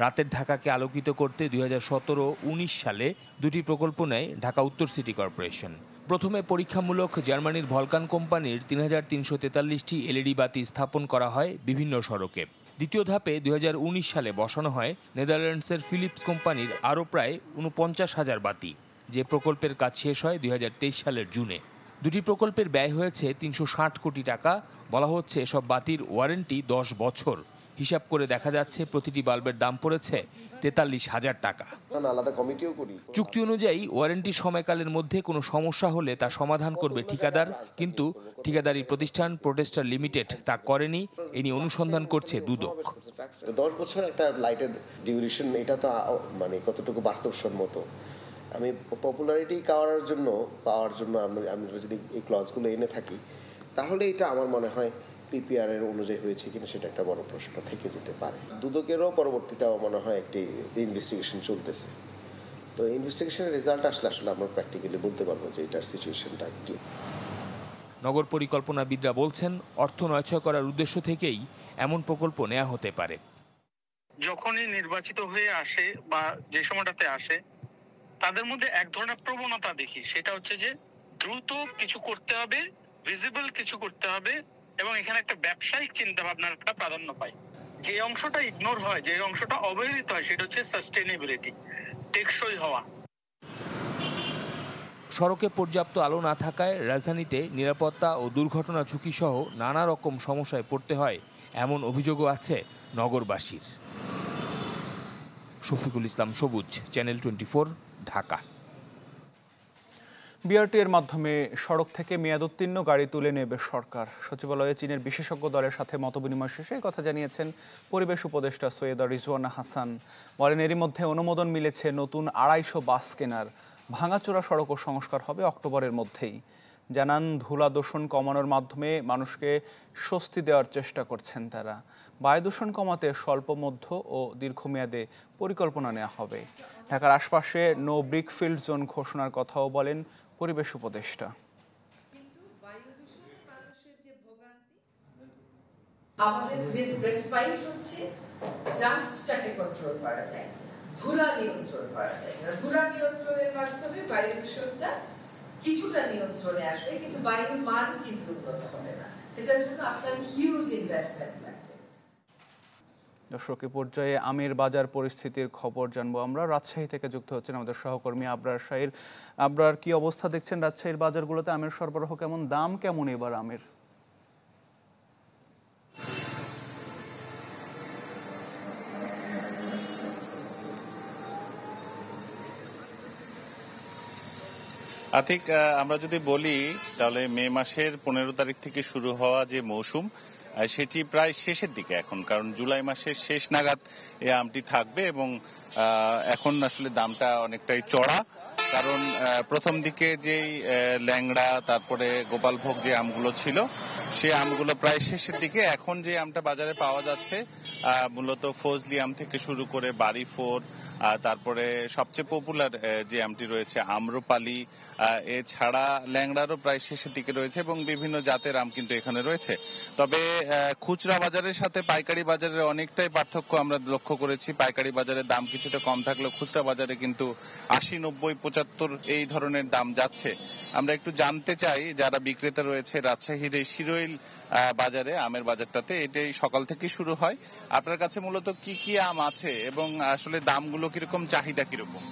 রাতের ঢাকাকে আলোকিত করতে 2017-19 সালে দুটি প্রকল্প নেয় ঢাকা উত্তর সিটি কর্পোরেশন। প্রথমে পরীক্ষামূলক জার্মানির ভলকান কোম্পানির 3343টি এলইডি বাতি স্থাপন করা হয় বিভিন্ন সড়কে। দ্বিতীয় ধাপে 2019 সালে বসানো হয় নেদারল্যান্ডসের ফিলিপস কোম্পানির আরও প্রায় 49,000 বাতি, যে প্রকল্পের কাজ শেষ হয় 2023 সালের জুনে। দুটি প্রকল্পের ব্যয় হয়েছে 360 কোটি টাকা। বলা হচ্ছে এসব বাতির ওয়ারেন্টি 10 বছর। হিসাব করে দেখা যাচ্ছে প্রতিটি বাল্বের দাম পড়েছে 43,000 টাকা। চুক্তি অনুযায়ী ওয়ারেন্টি সময়কালের মধ্যে কোনো সমস্যা হলে তা সমাধান করবে ঠিকাদার, কিন্তু ঠিকাদারি প্রতিষ্ঠান প্রোটেস্টার লিমিটেড তা করেনি। এ নিয়ে অনুসন্ধান করছে দুদক। 10 বছর একটা লাইটের ডিউরেশন, এটা তো মানে কতটুকু বাস্তবসম্মত। আমি পপুলারিটি পাওয়ার জন্য আমি যদি এই ক্লজগুলো এনে থাকি, তাহলে এটা আমার মনে হয় পিপিআর এর অনুযায়ী হয়েছে কিনা সেটা একটা বড় প্রশ্ন থেকে যেতে পারে। দুদকেরও পরবর্তীতে আমার মনে হয় একটি ইনভেস্টিগেশন চলতেছে। তো ইনভেস্টিগেশনের রেজাল্ট আসলে আমরা প্র্যাকটিক্যালি বলতে পারবো যে এটার সিচুয়েশনটা কি। নগর পরিকল্পনাবিদরা বলছেন, অর্থ নয়ছয় করার উদ্দেশ্য থেকেই এমন প্রকল্প নেওয়া হতে পারে। যখনই নির্বাচিত হয়ে আসে বা যে সময়টাতে আসে, তাদের মধ্যে এক ধরনের প্রবণতা দেখি, সেটা হচ্ছে যে দ্রুত কিছু করতে হবে, ভিজিবল কিছু করতে হবে, এবং এখানে একটা ব্যবসায়িক চিন্তা ভাবনার একটা প্রাধান্য পায়। যে অংশটা ইগনোর হয়, যে অংশটা অবহেলিত হয়, সেটা হচ্ছে সাস্টেনেবিলিটি, টেকসই হওয়া। সড়কে পর্যাপ্ত আলো না থাকায় রাজধানীতে নিরাপত্তা ও দুর্ঘটনা ঝুঁকি সহ নানা রকম সমস্যায় পড়তে হয়, এমন অভিযোগও আছে নগরবাসীর। শফিকুল ইসলাম সবুজ, চ্যানেল 24, ঢাকা। বিআরটি এর মাধ্যমে সড়ক থেকে মেয়াদোত্তীর্ণ গাড়ি তুলে নেবে সরকার। সচিবালয়ে চীনের বিশেষজ্ঞ দলের সাথে মতবিনিময় শেষে কথা জানিয়েছেন পরিবেশ উপদেষ্টা সৈয়দা রিজওয়ানা হাসান। বলেন, এরই মধ্যে অনুমোদন মিলেছে নতুন 250 বাস কেনার। ভাঙাচোরা সড়কও সংস্কার হবে অক্টোবরের মধ্যেই। জানান, ধুলা দূষণ কমানোর মাধ্যমে মানুষকে স্বস্তি দেওয়ার চেষ্টা করছেন তারা। বায়ু দূষণ কমাতে স্বল্প, মধ্য ও দীর্ঘমেয়াদে পরিকল্পনা নেওয়া হবে। ঢাকার আশপাশে নো ব্রিকফিল্ড জোন ঘোষণার কথাও বলেন পরিবেশ উপদেষ্টা। আমাদের হচ্ছে ডাস্টটাকে কন্ট্রোল করা যায়, ধুলা নিয়ন্ত্রণ করা যায়। ধুলা নিয়ন্ত্রণের মাধ্যমে বায়ু দূষণটা কিছুটা নিয়ন্ত্রণে আসবে, কিন্তু বায়ুর মান কিন্তু উন্নত হবে না। সেটার জন্য আপনার হিউজ ইনভেস্টমেন্ট লাগবে। দর্শক, পর্যায়ে আমের বাজার পরিস্থিতির খবর জানবো আমরা। রাজশাহী থেকে যুক্ত হচ্ছেন আমাদের সহকর্মী আবরার শাহীর। আবরার, কি অবস্থা দেখছেন রাজশাহীর বাজারগুলোতে? আমের সরবরাহ কেমন, দাম কেমন এবার আমের? আতিক, আমরা যদি বলি তাহলে মে মাসের 15 তারিখ থেকে শুরু হওয়া যে মৌসুম, সেটি প্রায় শেষের দিকে এখন, কারণ জুলাই মাসের শেষ নাগাদ এই আমটি থাকবে এবং এখন আসলে দামটা অনেকটাই চড়া। কারণ প্রথম দিকে যেই ল্যাংড়া, তারপরে গোপালভোগ যে আমগুলো ছিল, সেই আমগুলো প্রায় শেষের দিকে। এখন যে আমটা বাজারে পাওয়া যাচ্ছে মূলত ফজলি আম থেকে শুরু করে বাড়িফোর, তারপরে সবচেয়ে পপুলার যে আমটি রয়েছে আম্রপালি, এছাড়া ল্যাংড়ারও প্রায় শেষের দিকে রয়েছে এবং বিভিন্ন জাতের আম কিন্তু এখানে রয়েছে। তবে খুচরা বাজারের সাথে পাইকারি বাজারের অনেকটাই পার্থক্য আমরা লক্ষ্য করেছি। পাইকারি বাজারে দাম কিছুটা কম থাকলেও খুচরা বাজারে কিন্তু 80, 90, 75 এই ধরনের দাম যাচ্ছে। আমরা একটু জানতে চাই যারা বিক্রেতা রয়েছে রাজশাহীর এই শিরোইল বাজারে, আমের বাজারটাতে, এটাই সকাল থেকে শুরু হয়। আপনার কাছে মূলত কি কি আম আছে এবং আসলে দামগুলো কিরকম, চাহিদা কিরকম?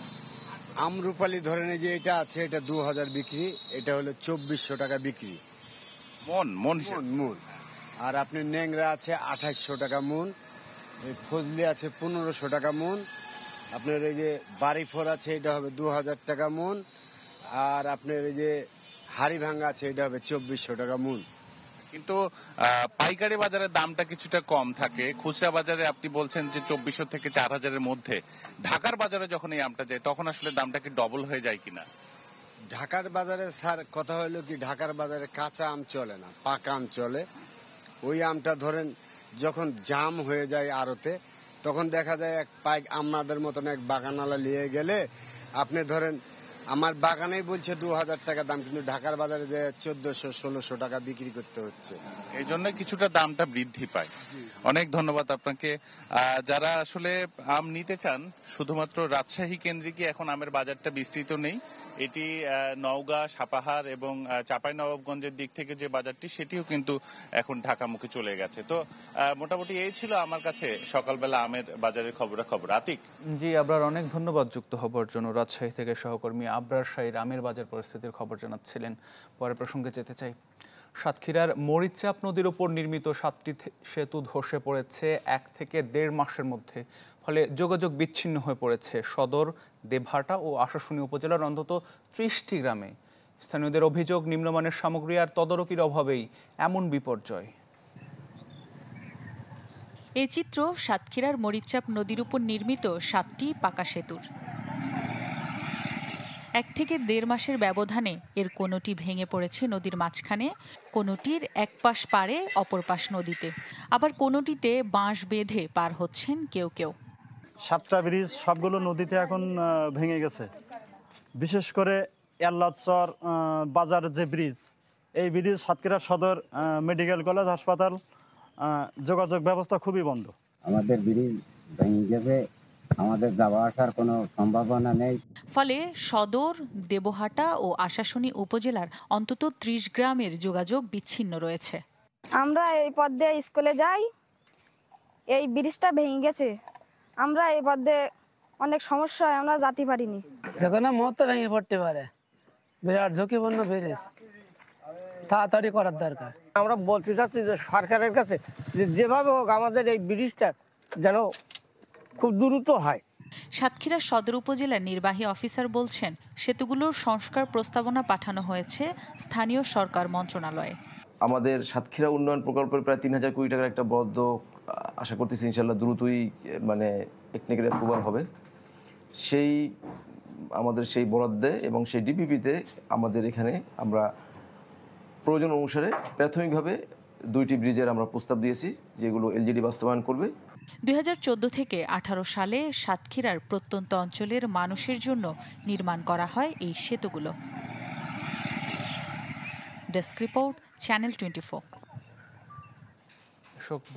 আমরুপালি ধরেন যে এটা আছে, এটা 2000 বিক্রি, এটা হলো 2400 টাকা বিক্রি মন মন মন। আর আপনার ন্যাংরা আছে 2800 টাকা মন, ফজলি আছে 1500 টাকা মন, আপনার এই যে বাড়িফোর আছে এটা হবে 2000 টাকা মন, আর আপনার এই যে হাড়ি ভাঙ্গা আছে এটা হবে 2400 টাকা মন। কিন্তু পাইকারি বাজারের দামটা কিছুটা কম থাকে। খুচরা বাজারে আপনি বলছেন যে 2400 থেকে 4000-এর মধ্যে। ঢাকার বাজারে যখন এই আমটা যায় তখন আসলে দামটা কি ডবল হয়ে যায় কিনা? ঢাকার বাজারে স্যার কথা হলো কি, ঢাকার বাজারে কাঁচা আম চলে না, পাকা আম চলে। ওই আমটা ধরেন যখন জাম হয়ে যায় আড়তে, তখন দেখা যায় এক পাইক আমাদের মতন এক বাগানালা নিয়ে গেলে আপনি ধরেন আমার বাগানেই বলছে 2000 টাকা দাম, কিন্তু ঢাকার বাজারে যে 1400-1600 টাকা বিক্রি করতে হচ্ছে। এই জন্য কিছুটা দামটা বৃদ্ধি পায়। অনেক ধন্যবাদ আপনাকে। যারা আসলে আম নিতে চান, শুধুমাত্র রাজশাহী কেন্দ্রিকই এখন আমের বাজারটা বিস্তৃত নেই। এটি নওগাঁ, সাপাহার এবং চাঁপাইনবাবগঞ্জের দিক থেকে যে বাজারটি, সেটিও কিন্তু এখন ঢাকামুখী চলে গেছে। তো মোটামুটি এই ছিল আমার কাছে সকালবেলা আমের বাজারের খবরাখবর। আতিক। জি আবরার, অনেক ধন্যবাদ যুক্ত হবার জন্য। রাজশাহী থেকে সহকর্মী আবরার শাহীর আমের বাজার পরিস্থিতির খবর জানাচ্ছিলেন। পরের প্রসঙ্গে যেতে চাই। সাতক্ষীরার মরিচাপ নদীর উপর নির্মিত 7টি সেতু ধসে পড়েছে 1 থেকে 1.5 মাসের মধ্যে। ফলে যোগাযোগ বিচ্ছিন্ন হয়ে পড়েছে সদর, দেবহাটা ও আশাশুনি উপজেলার অন্তত 30টি গ্রামে। স্থানীয়দের অভিযোগ, নিম্নমানের সামগ্রী আর তদারকির অভাবেই এমন বিপর্যয়। এই চিত্র সাতক্ষীরার মরিচাপ নদীর উপর নির্মিত 7টি পাকা সেতুর। 1 থেকে 1.5 মাসের ব্যবধানে এর কোনোটি ভেঙে পড়েছে নদীর মাঝখানে, কোনোটির এক পাশ পারে অপর পাশ নদীতে, আবার কোনোটিতে বাঁশ বেঁধে পার হচ্ছেন কেউ কেউ। 7টা ব্রিজ সবগুলো নদীতে এখন ভেঙে গেছে। বিশেষ করে এল্লাচর বাজার যে ব্রিজ, এই ব্রিজ সাতক্ষীরা সদর মেডিকেল কলেজ হাসপাতাল যোগাযোগ ব্যবস্থা খুবই বন্ধ। আমাদের ব্রিজ ভেঙে গেছে, আমাদের যাওয়া আসার কোনো সম্ভাবনা নেই। ফলে সদর, দেবহাটা ও আশাশুনি উপজেলার অন্তত 30 গ্রামের যোগাযোগ বিচ্ছিন্ন রয়েছে। আমরা এই পথ দিয়ে স্কুলে যাই, এই ব্রিজটা ভেঙে গেছে, আমরা এই পথ দিয়ে অনেক সমস্যা হয়, আমরা যেতে পারিনি। যেখানে মতো ভেঙে পড়তে পারে, বিরাট ঝুঁকিপূর্ণ ব্রিজ, তাড়াতাড়ি করার দরকার। আমরা বলতে চাচ্ছি যে সরকারের কাছে যেভাবে হোক আমাদের এই ব্রিজটা যেন খুব দ্রুত হয়। সাতক্ষীরা সদর উপজেলার নির্বাহী অফিসার বলছেন, সেতুগুলোর সংস্কার প্রস্তাবনা পাঠানো হয়েছে স্থানীয় সরকার মন্ত্রণালয়ে। আমাদের সাতক্ষীরা উন্নয়ন প্রকল্পের প্রায় ৩,০০০ কোটি টাকার একটা বরাদ্দ আশা করতেছি ইনশাল্লাহ দ্রুতই টেকনিক্যাল অ্যাপ্রুভাল হবে। আমাদের সেই বরাদ্দে এবং সেই ডিপিপিতে আমাদের এখানে আমরা প্রয়োজন অনুসারে প্রাথমিকভাবে 2টি ব্রিজের আমরা প্রস্তাব দিয়েছি, যেগুলো এলজিডি বাস্তবায়ন করবে। 2014 থেকে 18 সালে সাতক্ষীরার প্রত্যন্ত অঞ্চলের মানুষের জন্য নির্মাণ করা হয় এই সেতুগুলো। Desk report, channel 24।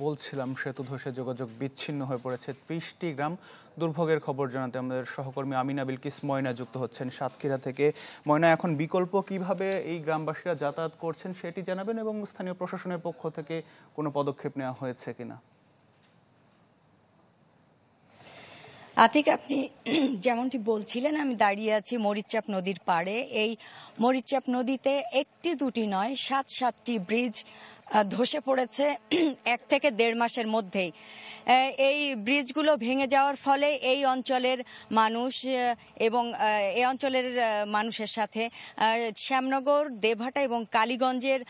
বলছিলাম সেতু ধসে যোগাযোগ বিচ্ছিন্ন হয়ে পড়েছে 30টি গ্রাম। দুর্ভোগের খবর জানাতে আমাদের সহকর্মী আমিনা বিলকিস ময়না যুক্ত হচ্ছেন সাতক্ষীরা থেকে। ময়না, এখন বিকল্প কিভাবে এই গ্রামবাসীরা যাতায়াত করছেন সেটি জানাবেন এবং স্থানীয় প্রশাসনের পক্ষ থেকে কোনো পদক্ষেপ নেওয়া হয়েছে কিনা? আতিক, আপনি যেমনটি বলছিলেন, আমি দাঁড়িয়ে আছি মরিচচাপ নদীর পাড়ে। এই মরিচচাপ নদীতে একটি দুটি নয়, 7টি ব্রিজ ধসে পড়েছে 1 থেকে 1.5 মাসের মধ্যেই। এই ব্রিজগুলো ভেঙে যাওয়ার ফলে এই অঞ্চলের মানুষ এবং এই অঞ্চলের মানুষের সাথে শ্যামনগর, দেবহাটা এবং কালীগঞ্জের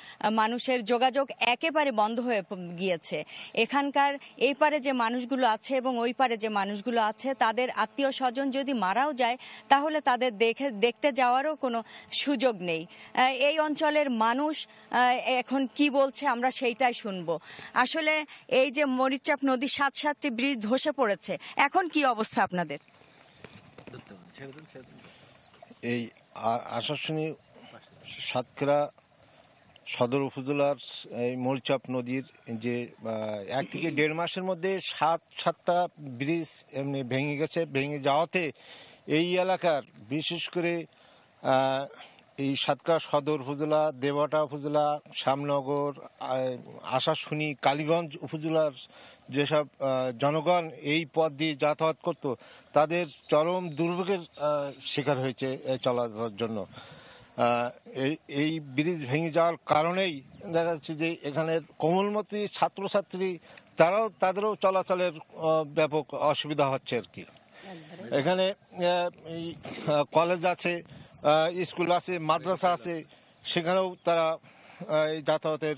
মানুষের যোগাযোগ একেবারে বন্ধ হয়ে গিয়েছে। এখানকার এই পারে যে মানুষগুলো আছে এবং ওই পারে যে মানুষগুলো আছে, তাদের আত্মীয় স্বজন যদি মারাও যায় তাহলে তাদের দেখতে যাওয়ারও কোনো সুযোগ নেই। এই অঞ্চলের মানুষ এখন কি বলছে আমরা সেইটাই শুনবো। আসলে এই যে মরিচচাপ নদী 7টি ব্রিজ ধসে পড়েছে, এখন কি অবস্থা আপনাদের? এই আশাশুনি সাতক্ষীরা সদর উপজেলার এই মরিচচাপ নদীর যে 1 থেকে 1.5 মাসের মধ্যে 7টা ব্রিজ এমনি ভেঙে গেছে। ভেঙে যাওয়াতে এই এলাকার বিশেষ করে এই সাতক্ষীরা সদর উপজেলা, দেবহাটা উপজেলা, শ্যামনগর, আশাশুনি, কালীগঞ্জ উপজেলার যেসব জনগণ এই পথ দিয়ে যাতায়াত করত, তাদের চরম দুর্ভোগের শিকার হয়েছে চলাচলের জন্য। এই ব্রিজ ভেঙে যাওয়ার কারণেই দেখা যাচ্ছে যে এখানের কোমলমতি ছাত্রছাত্রী তাদেরও চলাচলের ব্যাপক অসুবিধা হচ্ছে আর কি। এখানে কলেজ আছে, স্কুল আছে, মাদ্রাসা আছে, সেখানেও তারা যাতায়াতের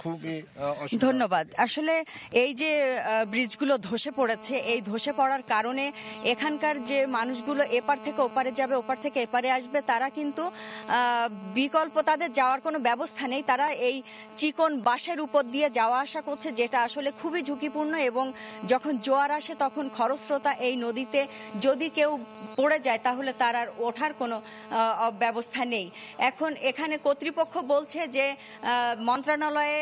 খুবই ধন্যবাদ। আসলে এই যে ব্রিজগুলো ধসে পড়েছে, এই ধসে পড়ার কারণে এখানকার যে মানুষগুলো এপার থেকে ওপারে যাবে, ওপার থেকে এপারে আসবে, তারা কিন্তু বিকল্প তাদের যাওয়ার কোনো ব্যবস্থা নেই। তারা এই চিকন বাঁশের উপর দিয়ে যাওয়া আসা করছে, যেটা আসলে খুবই ঝুঁকিপূর্ণ এবং যখন জোয়ার আসে তখন খরস্রোতা এই নদীতে যদি কেউ পড়ে যায় তাহলে তার আর ওঠার কোনো ব্যবস্থা নেই। এখন এখানে কর্তৃপক্ষ বলছে যে মন্ত্রণালয়ে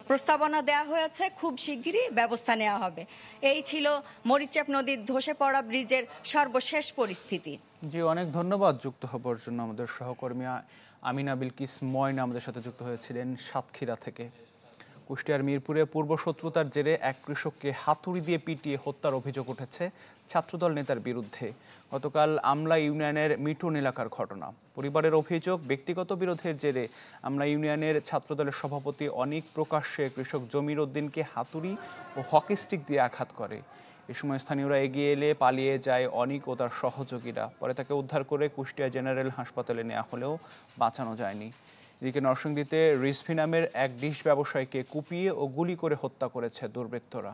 প্রস্তাবনা দেওয়া হয়েছে, খুব শিগগিরই ব্যবস্থা নেওয়া হবে। এই ছিল মরিচচাপ নদীর ধসে পড়া ব্রিজের সর্বশেষ পরিস্থিতি। জি, অনেক ধন্যবাদ যুক্ত হবার জন্য। আমাদের সহকর্মী আমিনা বিলকিস ময়না আমাদের সাথে যুক্ত হয়েছিলেন সাতক্ষীরা থেকে। কুষ্টিয়ার মিরপুরে পূর্বশত্রুতার জেরে এক কৃষককে হাতুড়ি দিয়ে পিটিয়ে হত্যার অভিযোগ উঠেছে ছাত্রদল নেতার বিরুদ্ধে। গতকাল আমলা ইউনিয়নের মিটন এলাকার ঘটনা। পরিবারের অভিযোগ, ব্যক্তিগত বিরোধের জেরে আমলা ইউনিয়নের ছাত্রদলের সভাপতি অনিক প্রকাশ্যে কৃষক জমির উদ্দিনকে হাতুড়ি ও হকি স্টিক দিয়ে আঘাত করে। এ সময় স্থানীয়রা এগিয়ে এলে পালিয়ে যায় অনিক ও তার সহযোগীরা। পরে তাকে উদ্ধার করে কুষ্টিয়া জেনারেল হাসপাতালে নেওয়া হলেও বাঁচানো যায়নি। এদিকে নরসিংদীতে রিজভি নামের এক ডিশ ব্যবসায়ীকে কুপিয়ে ও গুলি করে হত্যা করেছে দুর্বৃত্তরা।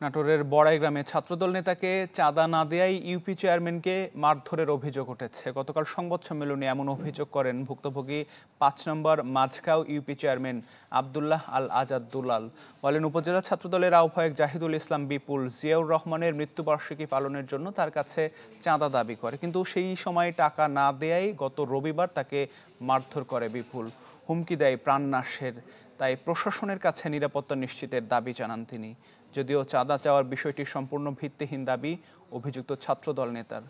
নাটোরের বড়াই গ্রামে ছাত্রদল নেতাকে চাঁদা না দেয়ায় ইউপি চেয়ারম্যানকে মারধরের অভিযোগ উঠেছে। গতকাল সংবাদ সম্মেলনে এমন অভিযোগ করেন ভুক্তভোগী 5 নম্বর মাঝগাঁও ইউপি চেয়ারম্যান আব্দুল্লাহ আল আজাদ দুলাল। বলেন, উপজেলা ছাত্রদলের আহ্বায়ক জাহিদুল ইসলাম বিপুল জিয়াউর রহমানের মৃত্যুবার্ষিকী পালনের জন্য তার কাছে চাঁদা দাবি করে, কিন্তু সেই সময় টাকা না দেয়ায় গত রবিবার তাকে মারধর করে বিপুল। হুমকি দেয় প্রাণনাশের। তাই প্রশাসনের কাছে নিরাপত্তা নিশ্চিতের দাবি জানান তিনি। যদিও চাঁদা চাওয়ার বিষয়টি সম্পূর্ণ ভিত্তিহীন দাবি অভিযুক্ত ছাত্রদল নেতার।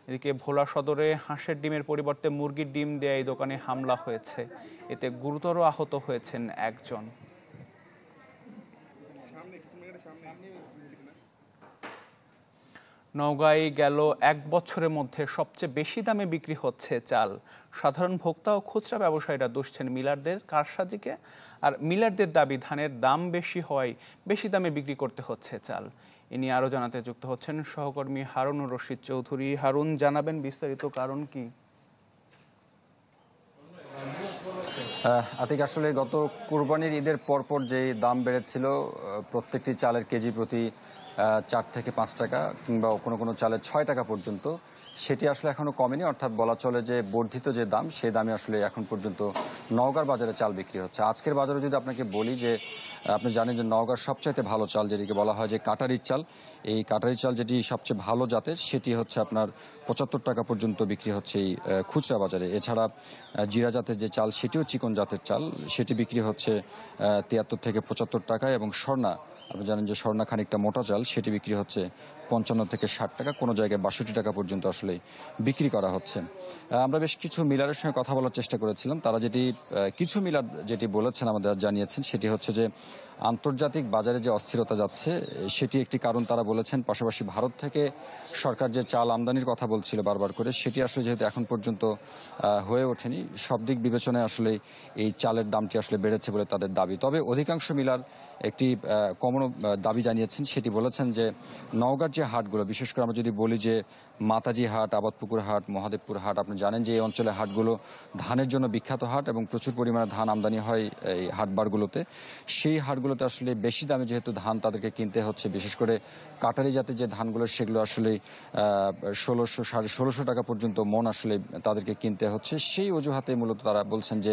এদিকে ভোলা সদরে হাঁসের ডিমের পরিবর্তে মুরগির ডিম দেয়া এই দোকানে হামলা হয়েছে। এতে গুরুতর আহত হয়েছেন একজন। নওগাঁয় গেল এক বছরের মধ্যে সবচেয়ে বেশি দামে বিক্রি হচ্ছে চাল। সাধারণ ভোক্তা ও খুচরা ব্যবসায়ীরা দুষছেন মিলারদের কারসাজিকে, আর মিলারদের দাবি ধানের দাম বেশি হওয়ায় বেশি দামে বিক্রি করতে হচ্ছে চাল। এ নিয়ে আরও জানাতে যুক্ত হচ্ছেন সহকর্মী হারুনুর রশিদ চৌধুরী। হারুন, জানাবেন বিস্তারিত কারণ কি? আতিক, আসলে গত কুরবানির ঈদের পরপর যে দাম বেড়েছিল প্রত্যেকটি চালের কেজি প্রতি 4 থেকে 5 টাকা কিংবা কোনো কোনো চালের 6 টাকা পর্যন্ত, সেটি আসলে এখনো কমেনি। অর্থাৎ বলা চলে যে বর্ধিত যে দাম, সেই দামে আসলে এখন পর্যন্ত নওগাঁর বাজারে চাল বিক্রি হচ্ছে। আজকের বাজারে যদি আপনাকে বলি যে আপনি জানেন যে নওগাঁর সবচাইতে ভালো চাল যেটিকে বলা হয় যে কাটারির চাল, এই কাটারির চাল যেটি সবচেয়ে ভালো জাতের, সেটি হচ্ছে আপনার 75 টাকা পর্যন্ত বিক্রি হচ্ছে এই খুচরা বাজারে। এছাড়া জিরা জাতের যে চাল, সেটিও চিকন জাতের চাল, সেটি বিক্রি হচ্ছে 73 থেকে 75 টাকায়। এবং স্বর্ণা, আপনি জানেন যে স্বর্ণা খানিকটা মোটা চাল, সেটি বিক্রি হচ্ছে 55 থেকে 60 টাকা, কোনো জায়গায় 62 টাকা পর্যন্ত আসলে বিক্রি করা হচ্ছে। আমরা বেশ কিছু মিলারের সঙ্গে কথা বলার চেষ্টা করেছিলাম। তারা কিছু মিলার যেটি বলেছেন, আমাদের জানিয়েছেন, সেটি হচ্ছে যে আন্তর্জাতিক বাজারে যে অস্থিরতা যাচ্ছে সেটি একটি কারণ তারা বলেছেন। পাশাপাশি ভারত থেকে সরকার যে চাল আমদানির কথা বলছিল বারবার করে, সেটি আসলে যেহেতু এখন পর্যন্ত হয়ে ওঠেনি, সব দিক বিবেচনায় আসলে এই চালের দামটি আসলে বেড়েছে বলে তাদের দাবি। তবে অধিকাংশ মিলার একটি কমন দাবি জানিয়েছেন, সেটি বলেছেন যে নওগাঁর যে হাটগুলো, বিশেষ করে আমরা যদি বলি যে মাতাজি হাট, আবাদপুকুর হাট, মহাদেবপুর হাট, আপনি জানেন যে এই অঞ্চলের হাটগুলো ধানের জন্য বিখ্যাত হাট এবং প্রচুর পরিমাণে ধান আমদানি হয় এই হাটবারগুলোতে। সেই হাটগুলোতে আসলে বেশি দামে যেহেতু ধান তাদেরকে কিনতে হচ্ছে, বিশেষ করে কাটারি জাতের যে ধানগুলো, সেগুলো আসলে 1600, 1650 টাকা পর্যন্ত মন আসলে তাদেরকে কিনতে হচ্ছে। সেই অজুহাতে মূলত তারা বলছেন যে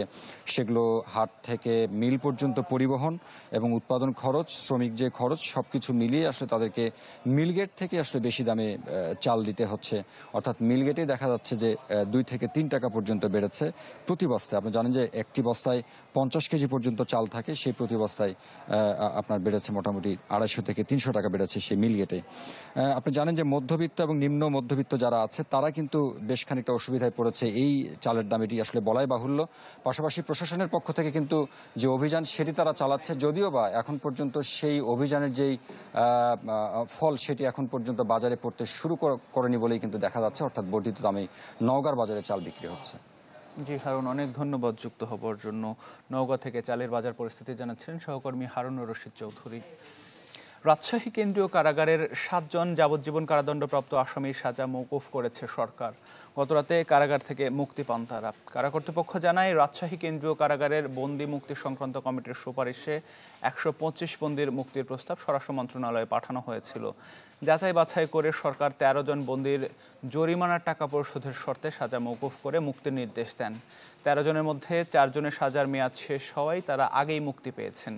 সেগুলো হাট থেকে মিল পর্যন্ত পরিবহন এবং উৎপাদন খরচ, শ্রমিক যে খরচ, সবকিছু মিলিয়ে আসলে তাদেরকে মিলগেট থেকে আসলে বেশি দামে চাল দিতে হচ্ছে। অর্থাৎ মিলগেটে দেখা যাচ্ছে যে 2 থেকে 3 টাকা পর্যন্ত বেড়েছে প্রতি বস্তায়। আপনি জানেন যে একটি বস্তায় 50 কেজি পর্যন্ত চাল থাকে, সেই প্রতি বস্তায় আপনার বেড়েছে মোটামুটি 250 থেকে 300 টাকা বেড়েছে সেই মিলগেটে। আপনি জানেন যে মধ্যবিত্ত এবং নিম্ন মধ্যবিত্ত যারা আছে, তারা কিন্তু বেশ খানিকটা অসুবিধায় পড়েছে এই চালের দাম, এটি আসলে বলাই বাহুল্য। পাশাপাশি প্রশাসনের পক্ষ থেকে কিন্তু যে অভিযান, সেটি তারা চালাচ্ছে, যদিও বা এখন পর্যন্ত সেই অভিযানের যেই ফল, সেটি এখন পর্যন্ত বাজারে পড়তে শুরু করেনি বলেই কিন্তু দেখা যাচ্ছে। অর্থাৎ বর্ধিত দামে নওগাঁর বাজারে চাল বিক্রি হচ্ছে। জি হারুন, অনেক ধন্যবাদ যুক্ত হবার জন্য। নওগাঁ থেকে চালের বাজার পরিস্থিতি জানাচ্ছিলেন সহকর্মী হারুনুর রশিদ চৌধুরী। রাজশাহী কেন্দ্রীয় কারাগারের 7 জন যাবজ্জীবন কারাদণ্ডপ্রাপ্ত আসামির সাজা মওকুফ করেছে সরকার। গতরাতে কারাগার থেকে মুক্তি পান তারা। কারা কর্তৃপক্ষ জানায়, রাজশাহী কেন্দ্রীয় কারাগারের বন্দি মুক্তি সংক্রান্ত কমিটির সুপারিশে 125 বন্দির মুক্তির প্রস্তাব স্বরাষ্ট্র মন্ত্রণালয়ে পাঠানো হয়েছিল। যাচাই বাছাই করে সরকার 13 জন বন্দির জরিমানার টাকা পরিশোধের শর্তে সাজা মওকুফ করে মুক্তির নির্দেশ দেন। 13 জনের মধ্যে 4 জনের সাজার মেয়াদ শেষ হওয়ায় তারা আগেই মুক্তি পেয়েছেন।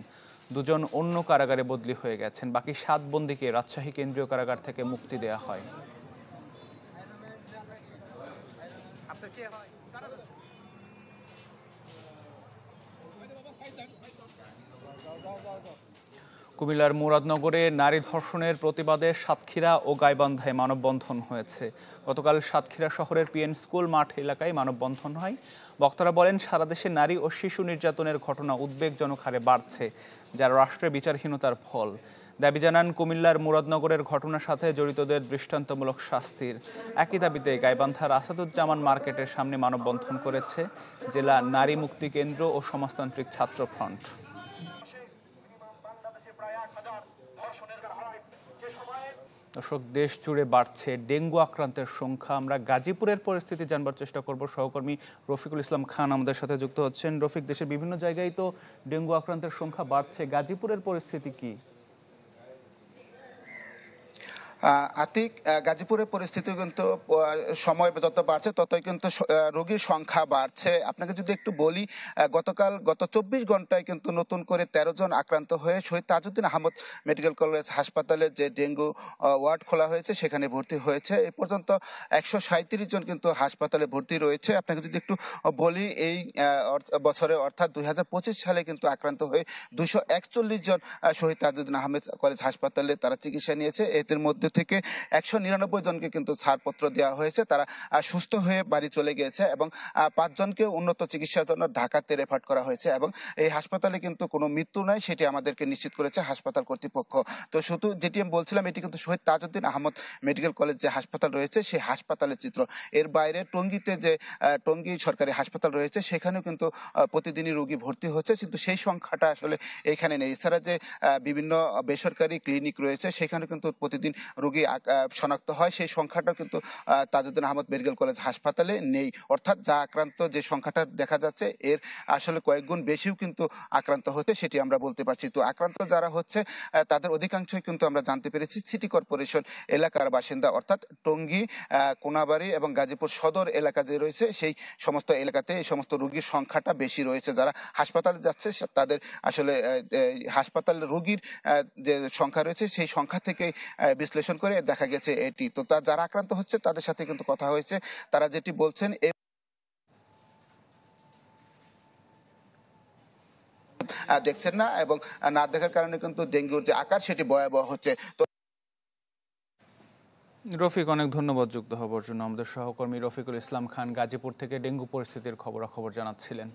2 জন অন্য কারাগারে বদলি হয়ে গেছেন। বাকি 7 বন্দীকে রাজশাহী কেন্দ্রীয় কারাগার থেকে মুক্তি দেওয়া হয়। কুমিল্লার মুরাদনগরে নারী ধর্ষণের প্রতিবাদে সাতক্ষীরা ও গাইবান্ধায় মানববন্ধন হয়েছে। গতকাল সাতক্ষীরা শহরের পিএন স্কুল মাঠ এলাকায় মানববন্ধন হয়। বক্তারা বলেন, সারা দেশে নারী ও শিশু নির্যাতনের ঘটনা উদ্বেগজনক হারে বাড়ছে, যা রাষ্ট্রের বিচারহীনতার ফল। দাবি জানান কুমিল্লার মুরাদনগরের ঘটনার সাথে জড়িতদের দৃষ্টান্তমূলক শাস্তির। একই দাবিতে গাইবান্ধার আসাদুজ্জামান মার্কেটের সামনে মানববন্ধন করেছে জেলা নারী মুক্তি কেন্দ্র ও সমাজতান্ত্রিক ছাত্র ফ্রন্ট। দর্শক, দেশ জুড়ে বাড়ছে ডেঙ্গু আক্রান্তের সংখ্যা। আমরা গাজীপুরের পরিস্থিতি জানবার চেষ্টা করব। সহকর্মী রফিকুল ইসলাম খান আমাদের সাথে যুক্ত হচ্ছেন। রফিক, দেশের বিভিন্ন জায়গায় তো ডেঙ্গু আক্রান্তের সংখ্যা বাড়ছে, গাজীপুরের পরিস্থিতি কি? আতিক, গাজীপুরের পরিস্থিতি কিন্তু সময় যত বাড়ছে ততই কিন্তু রোগীর সংখ্যা বাড়ছে। আপনাকে যদি একটু বলি, গত 24 ঘন্টায় কিন্তু নতুন করে 13 জন আক্রান্ত হয়ে শহীদ তাজউদ্দিন আহমদ মেডিকেল কলেজ হাসপাতালে যে ডেঙ্গু ওয়ার্ড খোলা হয়েছে সেখানে ভর্তি হয়েছে। এ পর্যন্ত 137 জন কিন্তু হাসপাতালে ভর্তি রয়েছে। আপনাকে যদি একটু বলি, এই বছরে অর্থাৎ 2025 সালে কিন্তু আক্রান্ত হয়ে 241 জন শহীদ তাজউদ্দিন আহমেদ কলেজ হাসপাতালে তারা চিকিৎসা নিয়েছে। এদের মধ্যে থেকে 199 জনকে কিন্তু ছাড়পত্র দেওয়া হয়েছে, তারা সুস্থ হয়ে বাড়ি চলে গিয়েছে এবং 5 জনকে উন্নত চিকিৎসার জন্য ঢাকাতে রেফার করা হয়েছে এবং এই হাসপাতালে কিন্তু কোনো মৃত্যু নাই সেটি আমাদেরকে নিশ্চিত করেছে হাসপাতাল কর্তৃপক্ষ। তো শুধু যেটি আমি বলছিলাম এটি কিন্তু শহীদ তাজউদ্দিন আহমদ মেডিকেল কলেজ যে হাসপাতাল রয়েছে সেই হাসপাতালের চিত্র। এর বাইরে টঙ্গীতে যে টঙ্গী সরকারি হাসপাতাল রয়েছে সেখানেও কিন্তু প্রতিদিনই রোগী ভর্তি হচ্ছে, কিন্তু সেই সংখ্যাটা আসলে এখানে নেই। এছাড়া যে বিভিন্ন বেসরকারি ক্লিনিক রয়েছে সেখানে কিন্তু প্রতিদিন রোগী শনাক্ত হয়, সেই সংখ্যাটা কিন্তু তাজউদ্দিন আহমদ মেডিকেল কলেজ হাসপাতালে নেই। অর্থাৎ যা আক্রান্ত যে সংখ্যাটা দেখা যাচ্ছে এর আসলে কয়েক গুণ বেশিও কিন্তু আক্রান্ত হচ্ছে সেটি আমরা বলতে পারছি। তো আক্রান্ত যারা হচ্ছে তাদের অধিকাংশই কিন্তু আমরা জানতে পেরেছি সিটি কর্পোরেশন এলাকার বাসিন্দা, অর্থাৎ টঙ্গী, কোনাবাড়ি এবং গাজীপুর সদর এলাকা যে রয়েছে সেই সমস্ত এলাকাতে এই সমস্ত রোগীর সংখ্যাটা বেশি রয়েছে। যারা হাসপাতালে যাচ্ছে তাদের আসলে হাসপাতালের রোগীর যে সংখ্যা রয়েছে সেই সংখ্যা থেকে বিশ্লেষণ করে দেখা গেছে এটি। তো যারা আক্রান্ত হচ্ছে তাদের সাথে কিন্তু কথা হয়েছে, তারা যেটি বলছেন দেখছেন না এবং না দেখার কারণে কিন্তু ডেঙ্গুর যে আকার সেটি ভয়াবহ হচ্ছে। তো রফিক, অনেক ধন্যবাদ যুক্ত হবার জন্য। আমাদের সহকর্মী রফিকুল ইসলাম খান গাজীপুর থেকে ডেঙ্গু পরিস্থিতির খবরাখবর জানাচ্ছিলেন।